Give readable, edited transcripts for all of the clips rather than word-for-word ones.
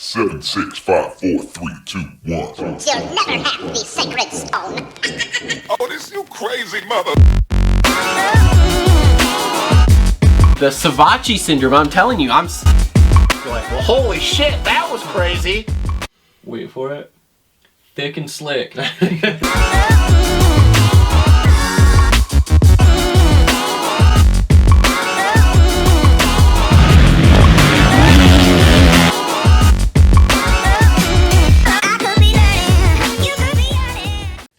7, 6, 5, 4, 3, 2, 1. You'll never have the sacred stone. Oh, this you crazy mother. The Savachi syndrome, I'm telling you, I'm like, well, holy shit, that was crazy. Wait for it. Thick and slick.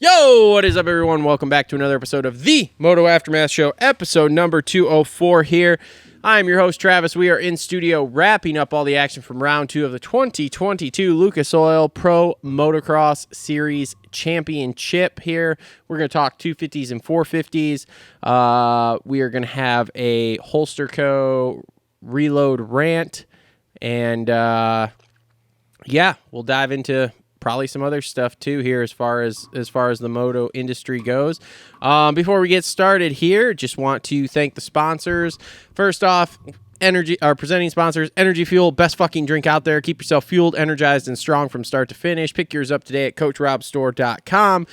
Yo, what is up, everyone? Welcome back to another episode of the Moto Aftermath Show, episode number 204 here. I'm your host, Travis. We are in studio wrapping up all the action from round 2 of the 2022 Lucas Oil Pro Motocross Series Championship here. We're going to talk 250s and 450s. We are going to have a Holster Co. reload rant. And, yeah, we'll dive into probably some other stuff too here as far as the moto industry goes. Before we get started here, just want to thank the sponsors. First off, our presenting sponsors, Energy Fuel, best fucking drink out there. Keep yourself fueled, energized, and strong from start to finish. Pick yours up today at CoachRobStore.com.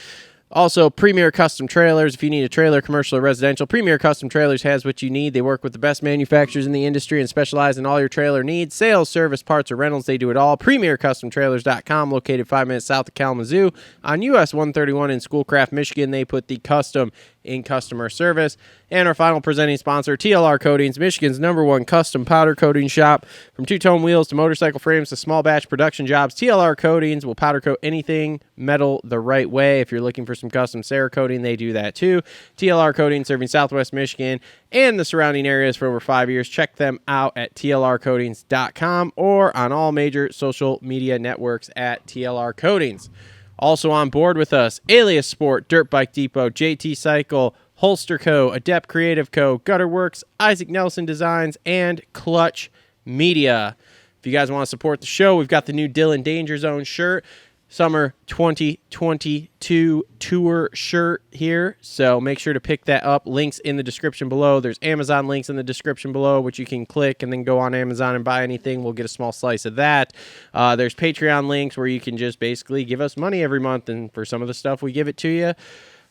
Also, Premier Custom Trailers. If you need a trailer, commercial or residential, Premier Custom Trailers has what you need. They work with the best manufacturers in the industry and specialize in all your trailer needs. Sales, service, parts, or rentals, they do it all. PremierCustomTrailers.com, located 5 minutes south of Kalamazoo on US 131 in Schoolcraft, Michigan. They put the custom in customer service. And our final presenting sponsor, TLR Coatings, Michigan's #1 custom powder coating shop. From two-tone wheels to motorcycle frames to small batch production jobs, TLR Coatings will powder coat anything metal the right way. If you're looking for some custom Cerakoting, they do that too. TLR Coatings, serving Southwest Michigan and the surrounding areas for over 5 years. Check them out at tlrcoatings.com or on all major social media networks at TLR Coatings. Also on board with us, Alias Sport, Dirt Bike Depot, JT Cycle, Holster Co., Adept Creative Co., Gutter Worx, Isaac Nelson Designs, and Clutch Media. If you guys want to support the show, we've got the new Dylan Danger Zone shirt, Summer 2022 Tour shirt here, so make sure to pick that up. Links in the description below. There's Amazon links in the description below, which you can click and then go on Amazon and buy anything. We'll get a small slice of that. There's Patreon links where you can just basically give us money every month, and for some of the stuff, we give it to you.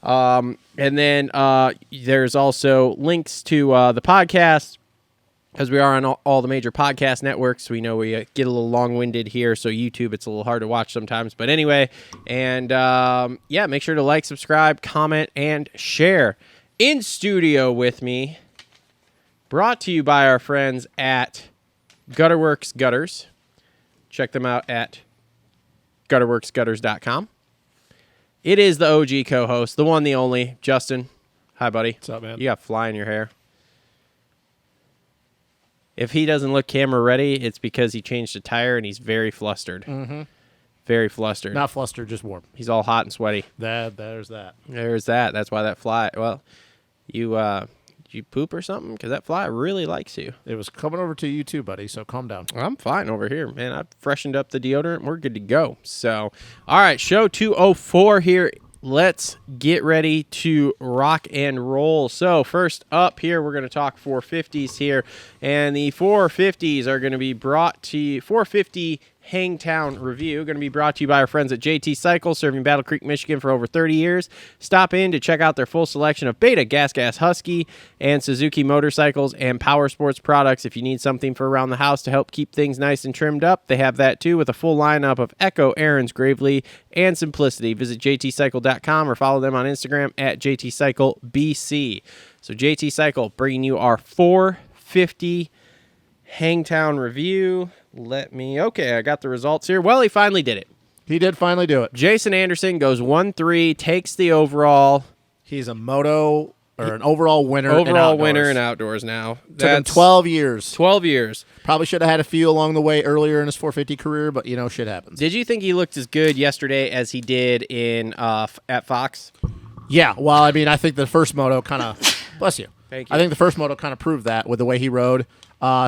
And then there's also links to the podcast, because we are on all the major podcast networks. We know we get a little long-winded here, so YouTube, it's a little hard to watch sometimes. But anyway, and yeah, make sure to like, subscribe, comment, and share. In studio with me, brought to you by our friends at Gutter Worx Gutters. Check them out at gutterworksgutters.com. It is the OG co-host, the one, the only, Justin. Hi, buddy. What's up, man? You got fly in your hair. If he doesn't look camera ready, it's because he changed a tire and he's very flustered. Mm-hmm. Very flustered. Not flustered, just warm. He's all hot and sweaty. There's that. There's that. That's why that fly. Well, you poop or something? Because that fly really likes you. It was coming over to you too, buddy, so calm down. I'm fine over here, man. I've freshened up the deodorant. We're good to go. So, all right, show 204 here. Let's get ready to rock and roll. So first up here, we're going to talk 450s here. And the 450s are going to be brought to you, 450 Hangtown review, going to be brought to you by our friends at JT Cycle, serving Battle Creek, Michigan for over 30 years. Stop in to check out their full selection of Beta, Gas Husky, and Suzuki motorcycles and power sports products. If you need something for around the house to help keep things nice and trimmed up, they have that too, with a full lineup of Echo, Aaron's, Gravely, and Simplicity. Visit jtcycle.com or follow them on Instagram at jtcyclebc. So JT Cycle bringing you our 450 Hangtown review. Okay, I got the results here. Well, he finally did it. He did finally do it. Jason Anderson goes 1-3, takes the overall. He's a moto or an overall winner. Winner in outdoors now. Took him 12 years. 12 years. Probably should have had a few along the way earlier in his 450 career, but shit happens. Did you think he looked as good yesterday as he did in at Fox? Yeah. Well, I mean, I think the first moto kind of bless you. Thank you. I think the first moto kind of proved that with the way he rode.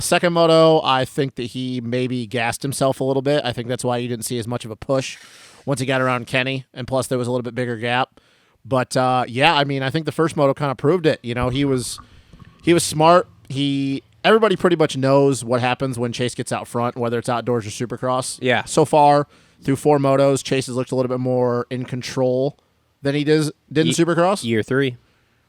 Second moto, I think that he maybe gassed himself a little bit. I think that's why you didn't see as much of a push once he got around Kenny, and plus there was a little bit bigger gap. But yeah, I mean, I think the first moto kind of proved it. He was smart. He everybody pretty much knows what happens when Chase gets out front, whether it's outdoors or Supercross. Yeah. So far, through 4 motos, Chase has looked a little bit more in control than he did in Supercross. Year 3.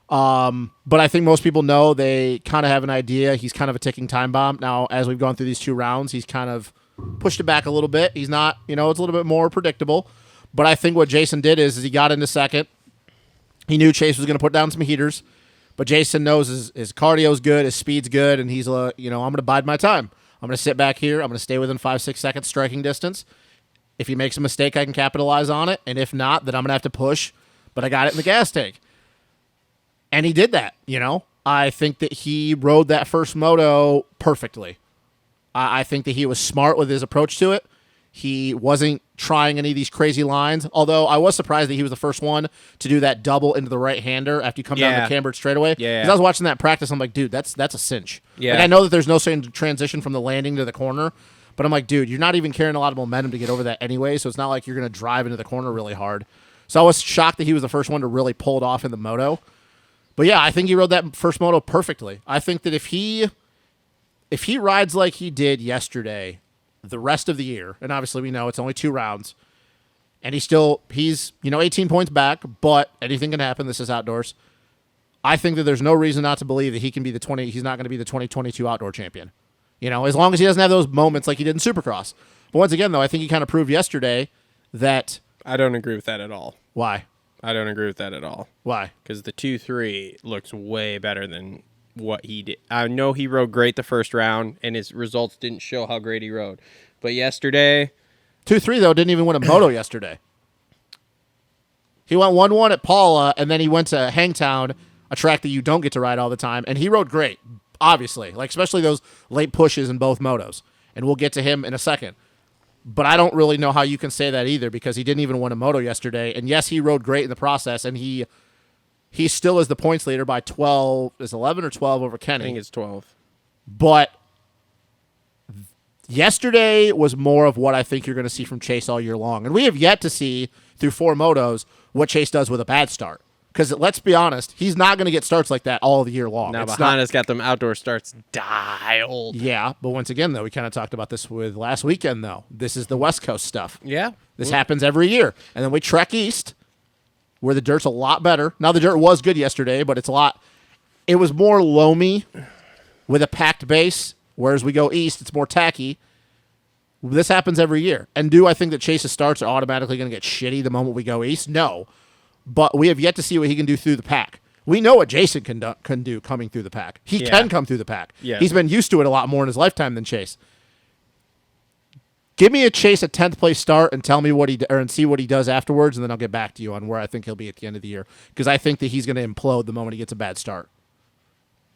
But I think most people know, they kind of have an idea. He's kind of a ticking time bomb. Now, as we've gone through these 2 rounds, he's kind of pushed it back a little bit. He's not, it's a little bit more predictable. But I think what Jason did is he got into second. He knew Chase was going to put down some heaters. But Jason knows his cardio's good, his speed's good, and he's, I'm going to bide my time. I'm going to sit back here. I'm going to stay within 5-6 seconds striking distance. If he makes a mistake, I can capitalize on it. And if not, then I'm going to have to push. But I got it in the gas tank. And he did that, I think that he rode that first moto perfectly. I think that he was smart with his approach to it. He wasn't trying any of these crazy lines, although I was surprised that he was the first one to do that double into the right-hander after you come down the cambered straightaway. Yeah. 'Cause I was watching that practice, I'm like, dude, that's a cinch. Yeah. Like, I know that there's no transition from the landing to the corner, but I'm like, dude, you're not even carrying a lot of momentum to get over that anyway, so it's not like you're going to drive into the corner really hard. So I was shocked that he was the first one to really pull it off in the moto. But yeah, I think he rode that first moto perfectly. I think that if he rides like he did yesterday, the rest of the year, and obviously we know it's only 2 rounds, and he's 18 points back, but anything can happen. This is outdoors. I think that there's no reason not to believe that he can be he's not going to be the 2022 outdoor champion. As long as he doesn't have those moments like he did in Supercross. But once again, though, I think he kind of proved yesterday that... I don't agree with that at all. Why? I don't agree with that at all. Why? Because the 2-3 looks way better than what he did. I know he rode great the first round, and his results didn't show how great he rode. But yesterday... 2-3, though, didn't even win a moto yesterday. He went 1-1 at Paula, and then he went to Hangtown, a track that you don't get to ride all the time, and he rode great, obviously. Especially those late pushes in both motos. And we'll get to him in a second. But I don't really know how you can say that either, because he didn't even win a moto yesterday. And yes, he rode great in the process, and he still is the points leader by 12. Is 11 or 12 over Kenny? I think it's 12. But yesterday was more of what I think you're going to see from Chase all year long. And we have yet to see, through 4 motos, what Chase does with a bad start. Because let's be honest, he's not going to get starts like that all the year long. Now, Honda's got them outdoor starts dialed. Yeah, but once again, though, we kind of talked about this with last weekend, though. This is the West Coast stuff. Yeah. This happens every year. And then we trek east, where the dirt's a lot better. Now, the dirt was good yesterday, but it was more loamy with a packed base, whereas we go east, it's more tacky. This happens every year. And do I think that Chase's starts are automatically going to get shitty the moment we go east? No. But we have yet to see what he can do through the pack. We know what Jason can do coming through the pack. He can come through the pack. Yeah. He's been used to it a lot more in his lifetime than Chase. Give me a Chase at 10th place start and tell me and see what he does afterwards, and then I'll get back to you on where I think he'll be at the end of the year. Because I think that he's going to implode the moment he gets a bad start.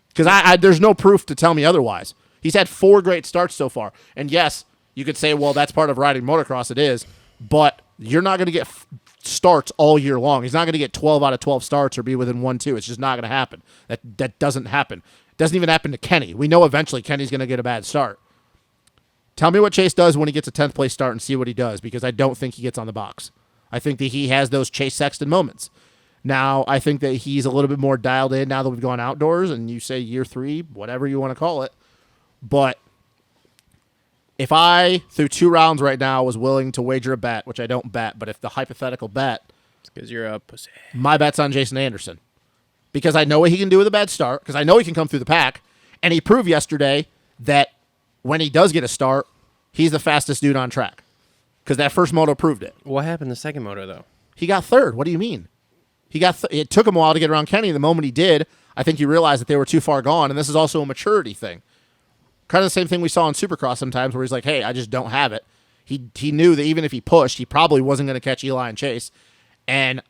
Because there's no proof to tell me otherwise. He's had 4 great starts so far. And yes, you could say, well, that's part of riding motocross. It is. But you're not going to get starts all year long. He's not going to get 12 out of 12 starts or be within 1-2. It's just not going to happen. That doesn't happen. It doesn't even happen to Kenny. We know eventually Kenny's going to get a bad start. Tell me what Chase does when he gets a 10th place start and see what he does, because I don't think he gets on the box. I think that he has those Chase Sexton moments. Now, I think that he's a little bit more dialed in now that we've gone outdoors, and you say year 3, whatever you want to call it. But if I, through 2 rounds right now, was willing to wager a bet, which I don't bet, but if the hypothetical bet, It's because you're a pussy. my bet's on Jason Anderson. Because I know what he can do with a bad start, because I know he can come through the pack, and he proved yesterday that when he does get a start, he's the fastest dude on track. Because that first moto proved it. What happened the second moto, though? He got 3rd. What do you mean? It took him a while to get around Kenny. The moment he did, I think he realized that they were too far gone, and this is also a maturity thing. Kind of the same thing we saw in Supercross sometimes, where he's like, hey, I just don't have it. He knew that even if he pushed, he probably wasn't going to catch Eli and Chase. And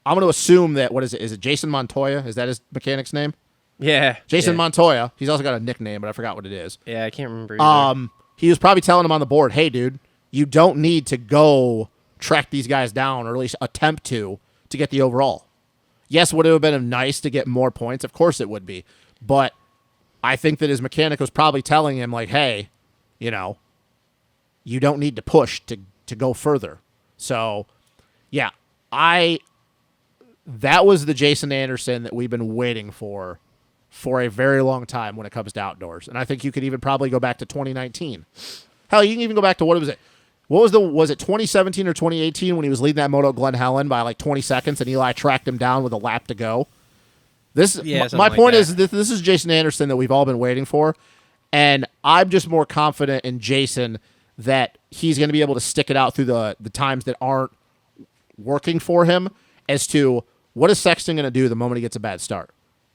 I'm going to assume that, what is it? Is it Jason Montoya? Is that his mechanic's name? Yeah. Jason yeah. Montoya. He's also got a nickname, but I forgot what it is. Yeah, I can't remember either. He was probably telling him on the board, hey, dude, you don't need to go track these guys down, or at least attempt to get the overall. Yes, would it have been nice to get more points? Of course it would be. But I think that his mechanic was probably telling him, like, hey, you don't need to push to go further. So, yeah, that was the Jason Anderson that we've been waiting for for a very long time when it comes to outdoors. And I think you could even probably go back to 2019. Hell, you can even go back to what was it? Was it 2017 or 2018 when he was leading that moto at Glen Helen by like 20 seconds and Eli tracked him down with a lap to go? My point is this is Jason Anderson that we've all been waiting for, and I'm just more confident in Jason that he's going to be able to stick it out through the times that aren't working for him as to what is Sexton going to do the moment he gets a bad start.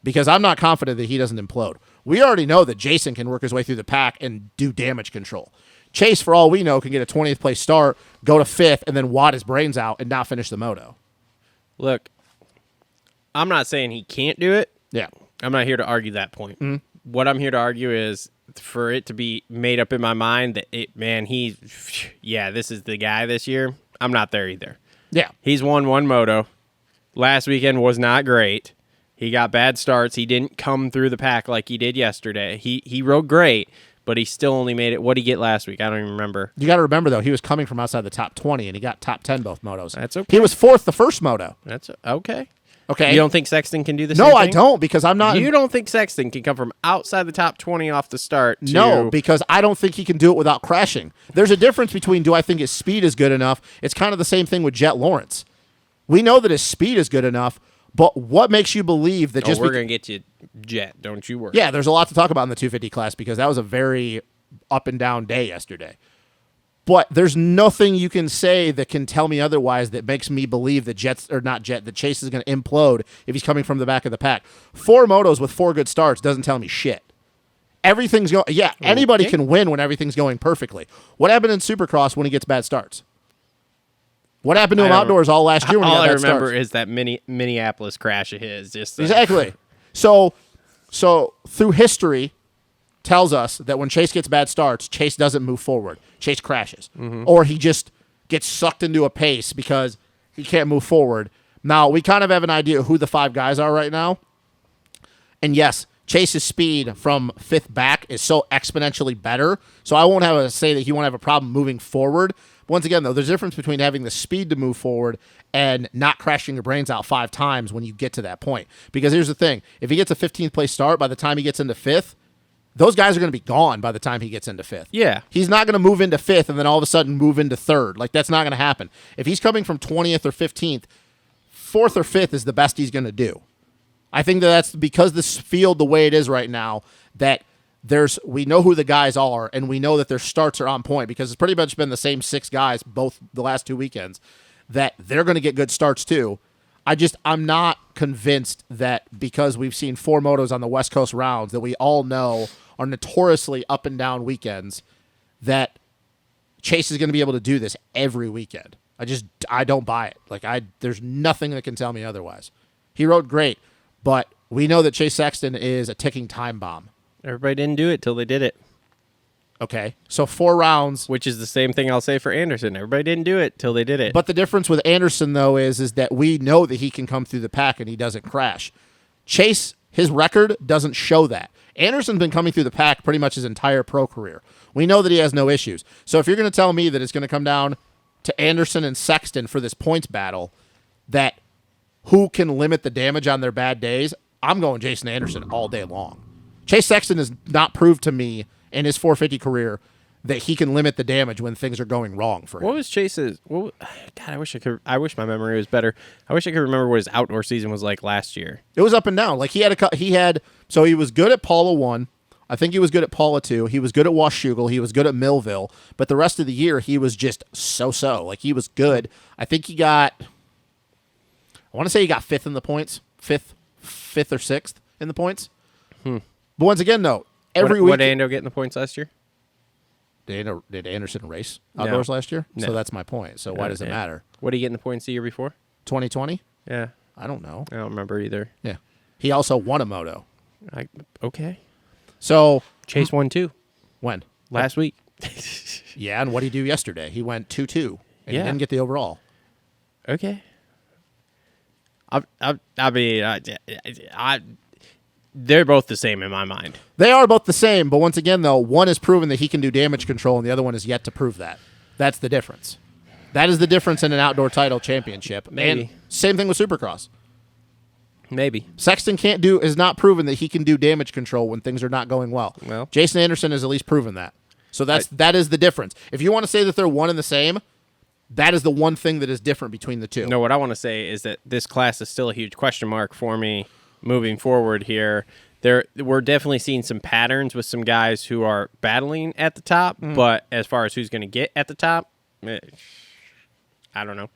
Because I'm not confident that he doesn't implode. We already know that Jason can work his way through the pack and do damage control. Chase, for all we know, can get a 20th place start, go to 5th, and then wad his brains out and not finish the moto. Look, I'm not saying he can't do it. Yeah. I'm not here to argue that point. Mm-hmm. What I'm here to argue is for it to be made up in my mind that, this is the guy this year. I'm not there either. Yeah. He's won one moto. Last weekend was not great. He got bad starts. He didn't come through the pack like he did yesterday. He rode great, but he still only made it. What did he get last week? I don't even remember. You got to remember, though, he was coming from outside the top 20, and he got top 10 both motos. That's okay. He was 4th the first moto. That's okay. Okay. You don't think Sexton can do the same No, thing? I don't, because I'm not. You don't think Sexton can come from outside the top 20 off the start to... No, because I don't think he can do it without crashing. There's a difference between do I think his speed is good enough. It's kind of the same thing with Jet Lawrence. We know that his speed is good enough, but what makes you believe that we're going to get you Jet, don't you worry. Yeah, there's a lot to talk about in the 250 class because that was a very up and down day yesterday. But there's nothing you can say that can tell me otherwise that makes me believe that that Chase is going to implode if he's coming from the back of the pack. 4 motos with 4 good starts doesn't tell me shit. Everything's going. Yeah, anybody can win when everything's going perfectly. What happened in Supercross when he gets bad starts? What happened to him outdoors all last year when he got bad starts? All I remember is that Minneapolis crash of his. Exactly. So through history tells us that when Chase gets bad starts, Chase doesn't move forward. Chase crashes. Mm-hmm. Or he just gets sucked into a pace because he can't move forward. Now, we kind of have an idea of who the 5 guys are right now. And yes, Chase's speed from 5th back is so exponentially better, so I won't have to say that he won't have a problem moving forward. Once again, though, there's a difference between having the speed to move forward and not crashing your brains out 5 times when you get to that point. Because here's the thing. If he gets a 15th place start, by the time he gets into 5th, those guys are going to be gone by the time he gets into 5th. Yeah. He's not going to move into 5th and then all of a sudden move into 3rd. Like, that's not going to happen. If he's coming from 20th or 15th, 4th or 5th is the best he's going to do. I think that's because this field the way it is right now, that we know who the guys are, and we know that their starts are on point because it's pretty much been the same 6 guys both the last 2 weekends, that they're going to get good starts too. I'm not convinced that because we've seen 4 motos on the West Coast rounds that we all know are notoriously up and down weekends, that Chase is going to be able to do this every weekend. I don't buy it. There's nothing that can tell me otherwise. He rode great, but we know that Chase Sexton is a ticking time bomb. Everybody didn't do it till they did it. Okay, so 4 rounds. Which is the same thing I'll say for Anderson. Everybody didn't do it till they did it. But the difference with Anderson, though, is that we know that he can come through the pack and he doesn't crash. Chase, his record doesn't show that. Anderson's been coming through the pack pretty much his entire pro career. We know that he has no issues. So if you're going to tell me that it's going to come down to Anderson and Sexton for this points battle, that who can limit the damage on their bad days, I'm going Jason Anderson all day long. Chase Sexton has not proved to me in his 450 career that he can limit the damage when things are going wrong for him. What was Chase's? God, I wish my memory was better. I wish I could remember what his outdoor season was like last year. It was up and down. Like he was good at Paula 1. I think he was good at Paula 2. He was good at Washougal. He was good at Millville. But the rest of the year, he was just so-so. Like he was good. I think I want to say he got 5th in the points. 5th or 6th in the points. But once again, though, every week. What did Ando get in the points last year? Did Anderson race outdoors last year? No. So that's my point. So why does it matter? What did he get in the points the year before? 2020? Yeah. I don't know. I don't remember either. Yeah. He also won a moto. Okay. So Chase won too. When? Last week. Yeah, and what did he do yesterday? He went 2-2, and he didn't get the overall. Okay. They're both the same in my mind. They are both the same, but once again, though, one has proven that he can do damage control, and the other one is yet to prove that. That's the difference. That is the difference in an outdoor title championship. Maybe. And same thing with Supercross. Maybe. Sexton is not proven that he can do damage control when things are not going well. Well. Jason Anderson has at least proven that. So that is the difference. If you want to say that they're one and the same, that is the one thing that is different between the two. No, what I want to say is that this class is still a huge question mark for me moving forward here. We're definitely seeing some patterns with some guys who are battling at the top, but as far as who's going to get at the top, I don't know.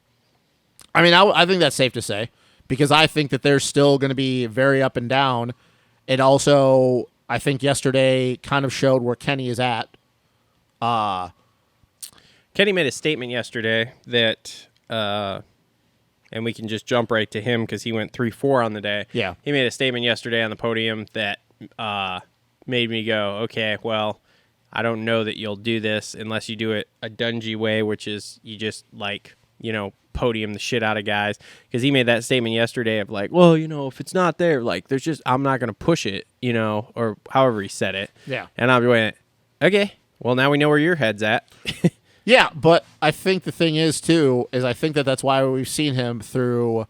I mean, I think that's safe to say because I think that they're still going to be very up and down. It also, I think yesterday kind of showed where Kenny is at. Kenny made a statement yesterday that, and we can just jump right to him because he went 3-4 on the day. Yeah. He made a statement yesterday on the podium that made me go, okay, well, I don't know that you'll do this unless you do it a Dungy way, which is you just podium the shit out of guys. Because he made that statement yesterday of like, well, if it's not there, like, I'm not going to push it, or however he said it. Yeah. And I'll be waiting, okay, well, now we know where your head's at. Yeah, but I think the thing is, too, is I think that's why we've seen him through...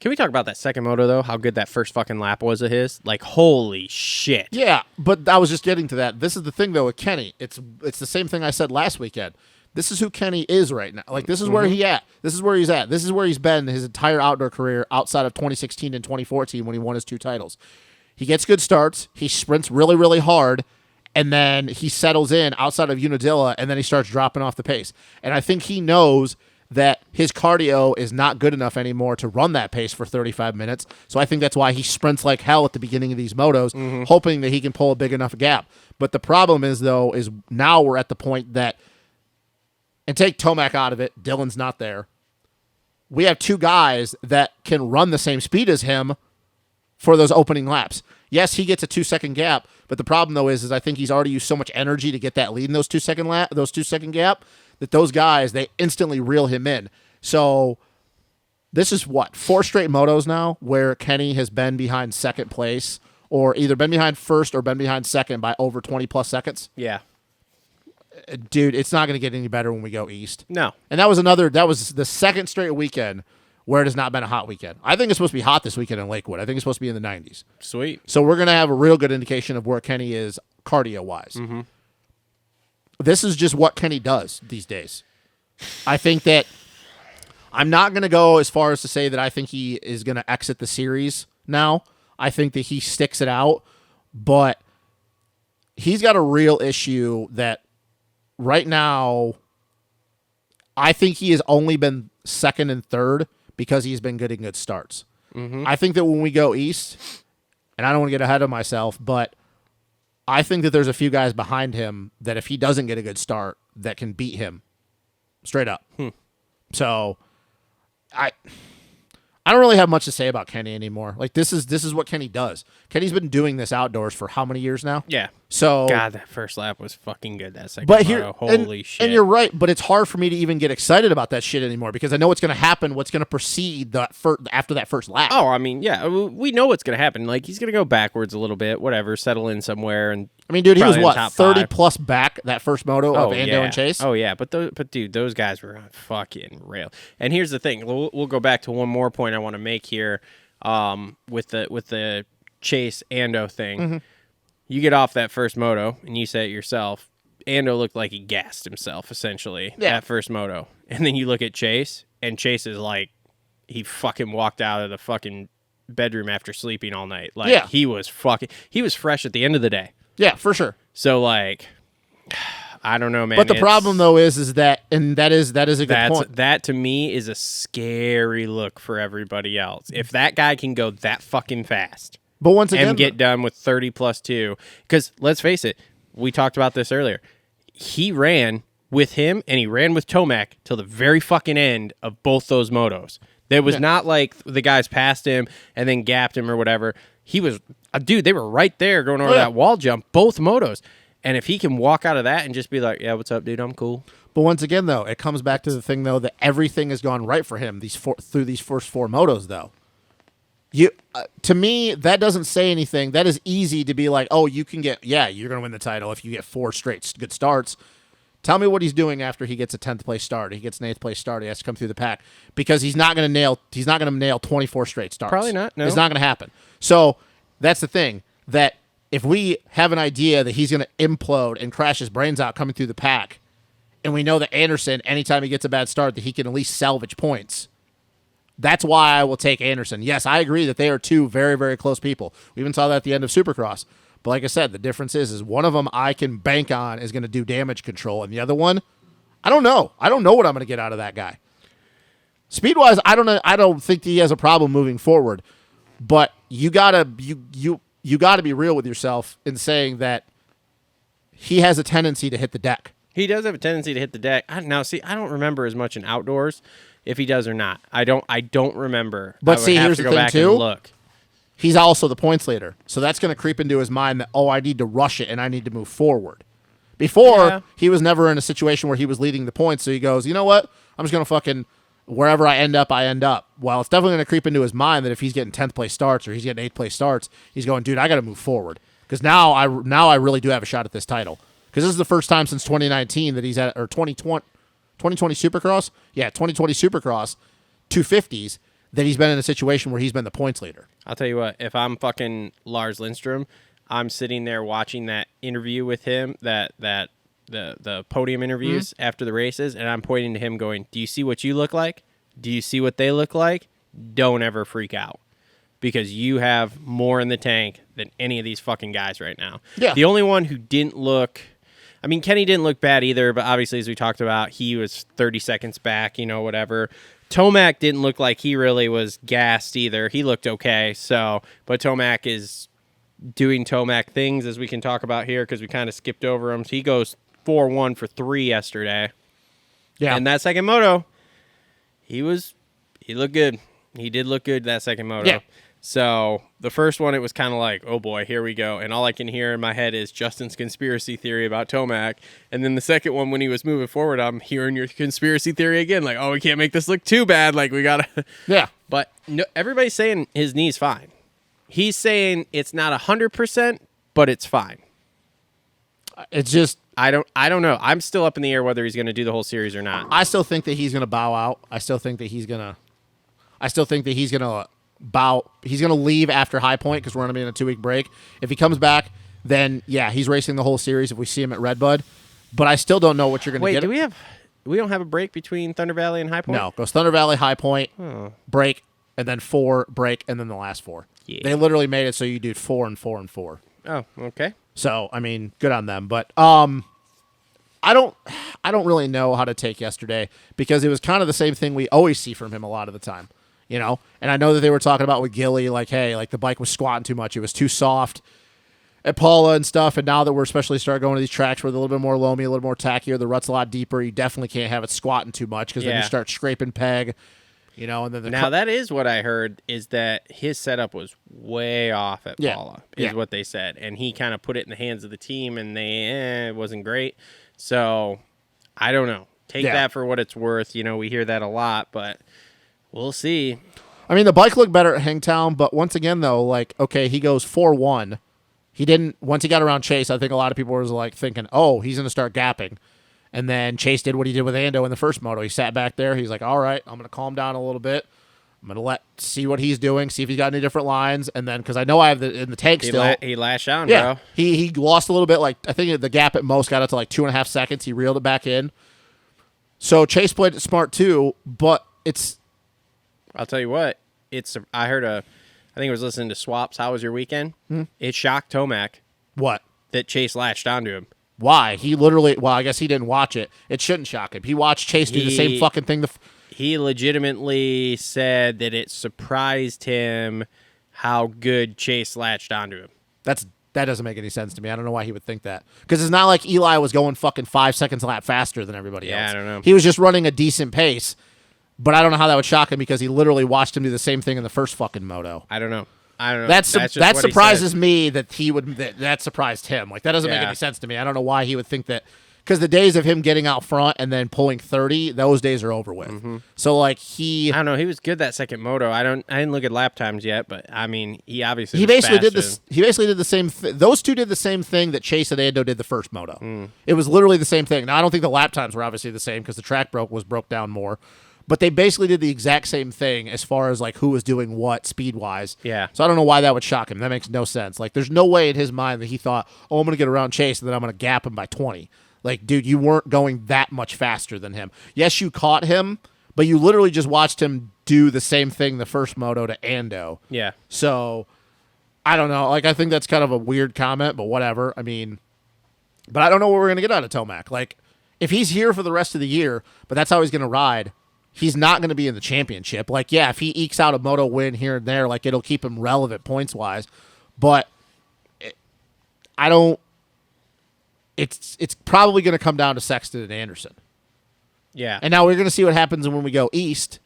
Can we talk about that second moto, though? How good that first fucking lap was of his? Like, holy shit. Yeah, but I was just getting to that. This is the thing, though, with Kenny. It's the same thing I said last weekend. This is who Kenny is right now. Like, this is where he's at. This is where he's at. This is where he's been his entire outdoor career outside of 2016 and 2014 when he won his 2 titles. He gets good starts. He sprints really, really hard. And then he settles in outside of Unadilla, and then he starts dropping off the pace. And I think he knows that his cardio is not good enough anymore to run that pace for 35 minutes. So I think that's why he sprints like hell at the beginning of these motos, hoping that he can pull a big enough gap. But the problem is, though, is now we're at the point that, and take Tomac out of it, Dylan's not there. We have 2 guys that can run the same speed as him for those opening laps. Yes, he gets a 2-second gap, but the problem though is I think he's already used so much energy to get that lead in those 2-second gap that those guys, they instantly reel him in. So this is 4 straight motos now where Kenny has been behind second place or either been behind first or been behind second by over 20 plus seconds. Yeah. Dude, it's not going to get any better when we go east. No. And that was the second straight weekend where it has not been a hot weekend. I think it's supposed to be hot this weekend in Lakewood. I think it's supposed to be in the 90s. Sweet. So we're going to have a real good indication of where Kenny is cardio-wise. Mm-hmm. This is just what Kenny does these days. I think that I'm not going to go as far as to say that I think he is going to exit the series now. I think that he sticks it out, but he's got a real issue that right now I think he has only been second and third because he's been getting good starts. Mm-hmm. I think that when we go east, and I don't want to get ahead of myself, but I think that there's a few guys behind him that if he doesn't get a good start, that can beat him straight up. So I don't really have much to say about Kenny anymore. Like this is what Kenny does. Kenny's been doing this outdoors for how many years now? Yeah. So God, that first lap was fucking good. That second but here, moto, holy shit. And you're right, but it's hard for me to even get excited about that shit anymore because I know what's going to happen, what's going to precede after that first lap. Oh, I mean, yeah, we know what's going to happen. Like, he's going to go backwards a little bit, whatever, settle in somewhere. And I mean, dude, he was probably in what, top 30 5. plus back that first moto of Ando and Chase? Oh, yeah, but dude, those guys were on fucking rail. And here's the thing. We'll go back to one more point I want to make here with the Chase Ando thing. Mm-hmm. You get off that first moto, and you say it yourself, Ando looked like he gassed himself, essentially, that first moto. And then you look at Chase, and Chase is like, he fucking walked out of the fucking bedroom after sleeping all night. Like, he was fresh at the end of the day. Yeah, for sure. So, like, I don't know, man. But the problem, though, is that, and that is a good point. That, to me, is a scary look for everybody else. If that guy can go that fucking fast... But once again, and get done with 30 plus 2. Because let's face it, we talked about this earlier. He ran with him and he ran with Tomac till the very fucking end of both those motos. There was not like the guys passed him and then gapped him or whatever. He was, dude, they were right there going over that wall jump, both motos. And if he can walk out of that and just be like, yeah, what's up, dude? I'm cool. But once again, though, it comes back to the thing, though, that everything has gone right for him through these first 4 motos, though. To me, that doesn't say anything. That is easy to be like, oh, you can get, you're going to win the title if you get 4 straight good starts. Tell me what he's doing after he gets a 10th place start. He gets an 8th place start. He has to come through the pack because he's not going to nail 24 straight starts. Probably not. No, it's not going to happen. So that's the thing, that if we have an idea that he's going to implode and crash his brains out coming through the pack, and we know that Anderson, anytime he gets a bad start, that he can at least salvage points. That's why I will take Anderson. Yes, I agree that they are two very, very close people. We even saw that at the end of Supercross. But like I said, the difference is one of them I can bank on is going to do damage control, and the other one, I don't know. I don't know what I'm going to get out of that guy. Speed-wise, I don't think he has a problem moving forward. But you gotta be real with yourself in saying that he has a tendency to hit the deck. He does have a tendency to hit the deck. I don't remember as much in outdoors if he does or not. I don't remember. But I would see, have here's to the go thing back too. and look. He's also the points leader. So that's going to creep into his mind that, I need to rush it and I need to move forward. Before, he was never in a situation where he was leading the points, so he goes, you know what? I'm just going to fucking, wherever I end up, I end up. Well, it's definitely going to creep into his mind that if he's getting 10th place starts or he's getting 8th place starts, he's going, dude, I got to move forward. Because now I really do have a shot at this title. Because this is the first time since 2019 that he's at, or 2020 Supercross? Yeah, 2020 Supercross, 250s, that he's been in a situation where he's been the points leader. I'll tell you what, if I'm fucking Lars Lindstrom, I'm sitting there watching that interview with him, the podium interviews after the races, and I'm pointing to him going, do you see what you look like? Do you see what they look like? Don't ever freak out. Because you have more in the tank than any of these fucking guys right now. Yeah. The only one who didn't look... I mean, Kenny didn't look bad either, but obviously, as we talked about, he was 30 seconds back, whatever. Tomac didn't look like he really was gassed either. He looked okay, but Tomac is doing Tomac things, as we can talk about here, because we kind of skipped over him. So he goes 4-1 for 3 yesterday. Yeah. And that second moto, he looked good. He did look good that second moto. Yeah. So the first one, it was kind of like, oh boy, here we go. And all I can hear in my head is Justin's conspiracy theory about Tomac. And then the second one, when he was moving forward, I'm hearing your conspiracy theory again. Like, oh, we can't make this look too bad. Like, we got to. Yeah. But no, everybody's saying his knee's fine. He's saying it's not 100%, but it's fine. It's just... I don't know. I'm still up in the air whether he's going to do the whole series or not. I still think that he's going to bow out. I still think that he's going to bow. He's going to leave after High Point because we're going to be in a 2-week break. If he comes back, then yeah, he's racing the whole series if we see him at Redbud. But I still don't know what you're going to get. Wait, we don't have a break between Thunder Valley and High Point? No, goes Thunder Valley, High Point, break, and then 4, break, and then the last 4. Yeah. They literally made it so you do 4 and 4 and 4. Oh, okay. So, I mean, good on them. But I don't really know how to take yesterday because it was kind of the same thing we always see from him a lot of the time. And I know that they were talking about with Gilly, like, hey, like the bike was squatting too much. It was too soft at Paula and stuff. And now that we're especially starting going to these tracks where they're a little bit more loamy, a little more tackier, the rut's a lot deeper, you definitely can't have it squatting too much because then you start scraping peg, and then that is what I heard is that his setup was way off at Paula, is what they said. And he kind of put it in the hands of the team and it wasn't great. So I don't know. Take that for what it's worth. We hear that a lot, but we'll see. I mean, the bike looked better at Hangtown, but once again, though, like, okay, he goes 4-1. He didn't, once he got around Chase, I think a lot of people were like thinking, oh, he's going to start gapping. And then Chase did what he did with Ando in the first moto. He sat back there. He's like, all right, I'm going to calm down a little bit. I'm going to see what he's doing, see if he's got any different lines. And then, because I know I have in the tank still. He lashed out, yeah, bro. He lost a little bit. Like, I think the gap at most got up to like 2.5 seconds. He reeled it back in. So Chase played it smart too, but it's... I'll tell you what. I think I was listening to Swaps. How was your weekend? It shocked Tomac. What? That Chase latched onto him. Why? He literally... Well, I guess he didn't watch it. It shouldn't shock him. He watched Chase do the same fucking thing. He legitimately said that it surprised him how good Chase latched onto him. That doesn't make any sense to me. I don't know why he would think that. Because it's not like Eli was going fucking 5 seconds a lap faster than everybody else. Yeah, I don't know. He was just running a decent pace. But I don't know how that would shock him because he literally watched him do the same thing in the first fucking moto. I don't know. That surprises me that he would. That surprised him. Like, that doesn't make any sense to me. I don't know why he would think that. Because the days of him getting out front and then pulling 30, those days are over with. So like I don't know. He was good that second moto. I didn't look at lap times yet, but I mean, he obviously he was basically did faster. this. He basically did the same. Those two did the same thing that Chase and Ando did the first moto. It was literally the same thing. Now I don't think the lap times were obviously the same because the track was broke down more. But they basically did the exact same thing as far as like who was doing what speed wise. Yeah. So I don't know why that would shock him. That makes no sense. Like there's no way in his mind that he thought, oh, I'm going to get around Chase and then I'm going to gap him by 20. Like, dude, you weren't going that much faster than him. Yes, you caught him, but you literally just watched him do the same thing the first moto to Ando. Yeah. So I don't know. Like I think that's kind of a weird comment, but whatever. I mean, but I don't know what we're going to get out of Tomac. Like if he's here for the rest of the year, but that's how he's going to ride, he's not going to be in the championship. Like, yeah, if he ekes out a moto win here and there, like it'll keep him relevant points-wise. But I don't. It's probably going to come down to Sexton and Anderson. Yeah. And now we're going to see what happens when we go east.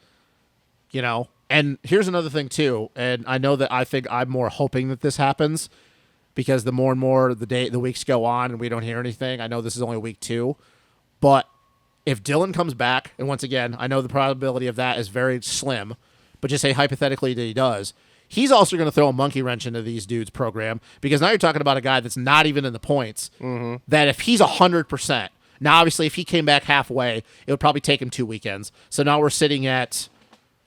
You know, and here's another thing too. And I know that I think I'm more hoping that this happens because the more and more the weeks go on and we don't hear anything. I know this is only week 2, but if Dylan comes back, and once again, I know the probability of that is very slim, but just say hypothetically that he does, he's also going to throw a monkey wrench into these dudes' program because now you're talking about a guy that's not even in the points. That if he's 100%, now obviously if he came back halfway, it would probably take him 2 weekends. So now we're sitting at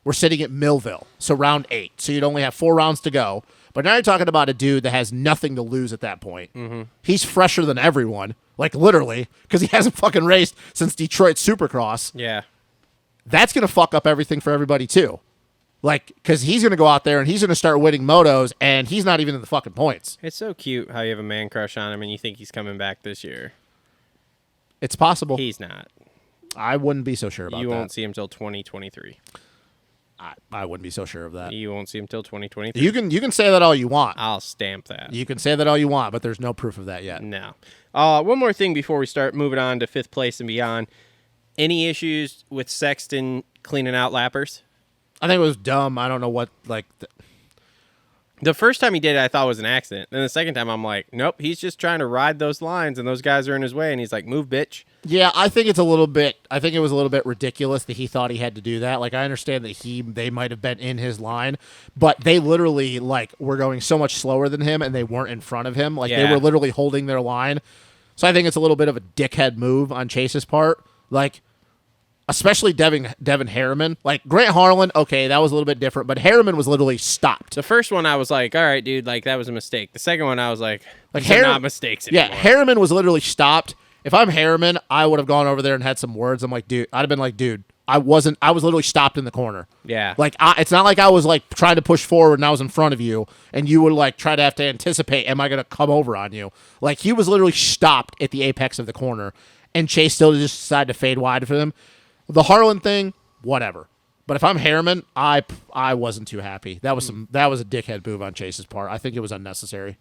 Millville, so round 8. So you'd only have 4 rounds to go. But now you're talking about a dude that has nothing to lose at that point. He's fresher than everyone. Like, literally, because he hasn't fucking raced since Detroit Supercross. Yeah. That's going to fuck up everything for everybody, too. Like, because he's going to go out there and he's going to start winning motos, and he's not even in the fucking points. It's so cute how you have a man crush on him and you think he's coming back this year. It's possible. He's not. I wouldn't be so sure about You that. won't see him till 2023. I wouldn't be so sure of that. You won't see him till 2023. You can say that all you want. I'll stamp that. You can say that all you want, but there's no proof of that yet. No. One more thing before we start moving on to 5th place and beyond. Any issues with Sexton cleaning out lappers? I think it was dumb. I don't know what, like... The first time he did it, I thought it was an accident. Then the second time, I'm like, nope, he's just trying to ride those lines, and those guys are in his way, and he's like, move, bitch. Yeah, I think it was a little bit ridiculous that he thought he had to do that. Like, I understand that they might have been in his line, but they literally, like, were going so much slower than him, and they weren't in front of him. Like, they Yeah. were literally holding their line. So I think it's a little bit of a dickhead move on Chase's part. Like, especially Devin Harriman. Like, Grant Harlan, okay, that was a little bit different, but Harriman was literally stopped. The first one, I was like, all right, dude, like, that was a mistake. The second one, I was like these are Harriman- not mistakes anymore. Yeah, Harriman was literally stopped. If I'm Harriman, I would have gone over there and had some words. I'm like, dude, I'd have been like, dude, I was literally stopped in the corner. Yeah. Like, it's not like I was, like, trying to push forward and I was in front of you, and you would, like, try to have to anticipate, am I going to come over on you? Like, he was literally stopped at the apex of the corner, and Chase still just decided to fade wide for them. The Harlan thing, whatever. But if I'm Harriman, I wasn't too happy. That was a dickhead move on Chase's part. I think it was unnecessary.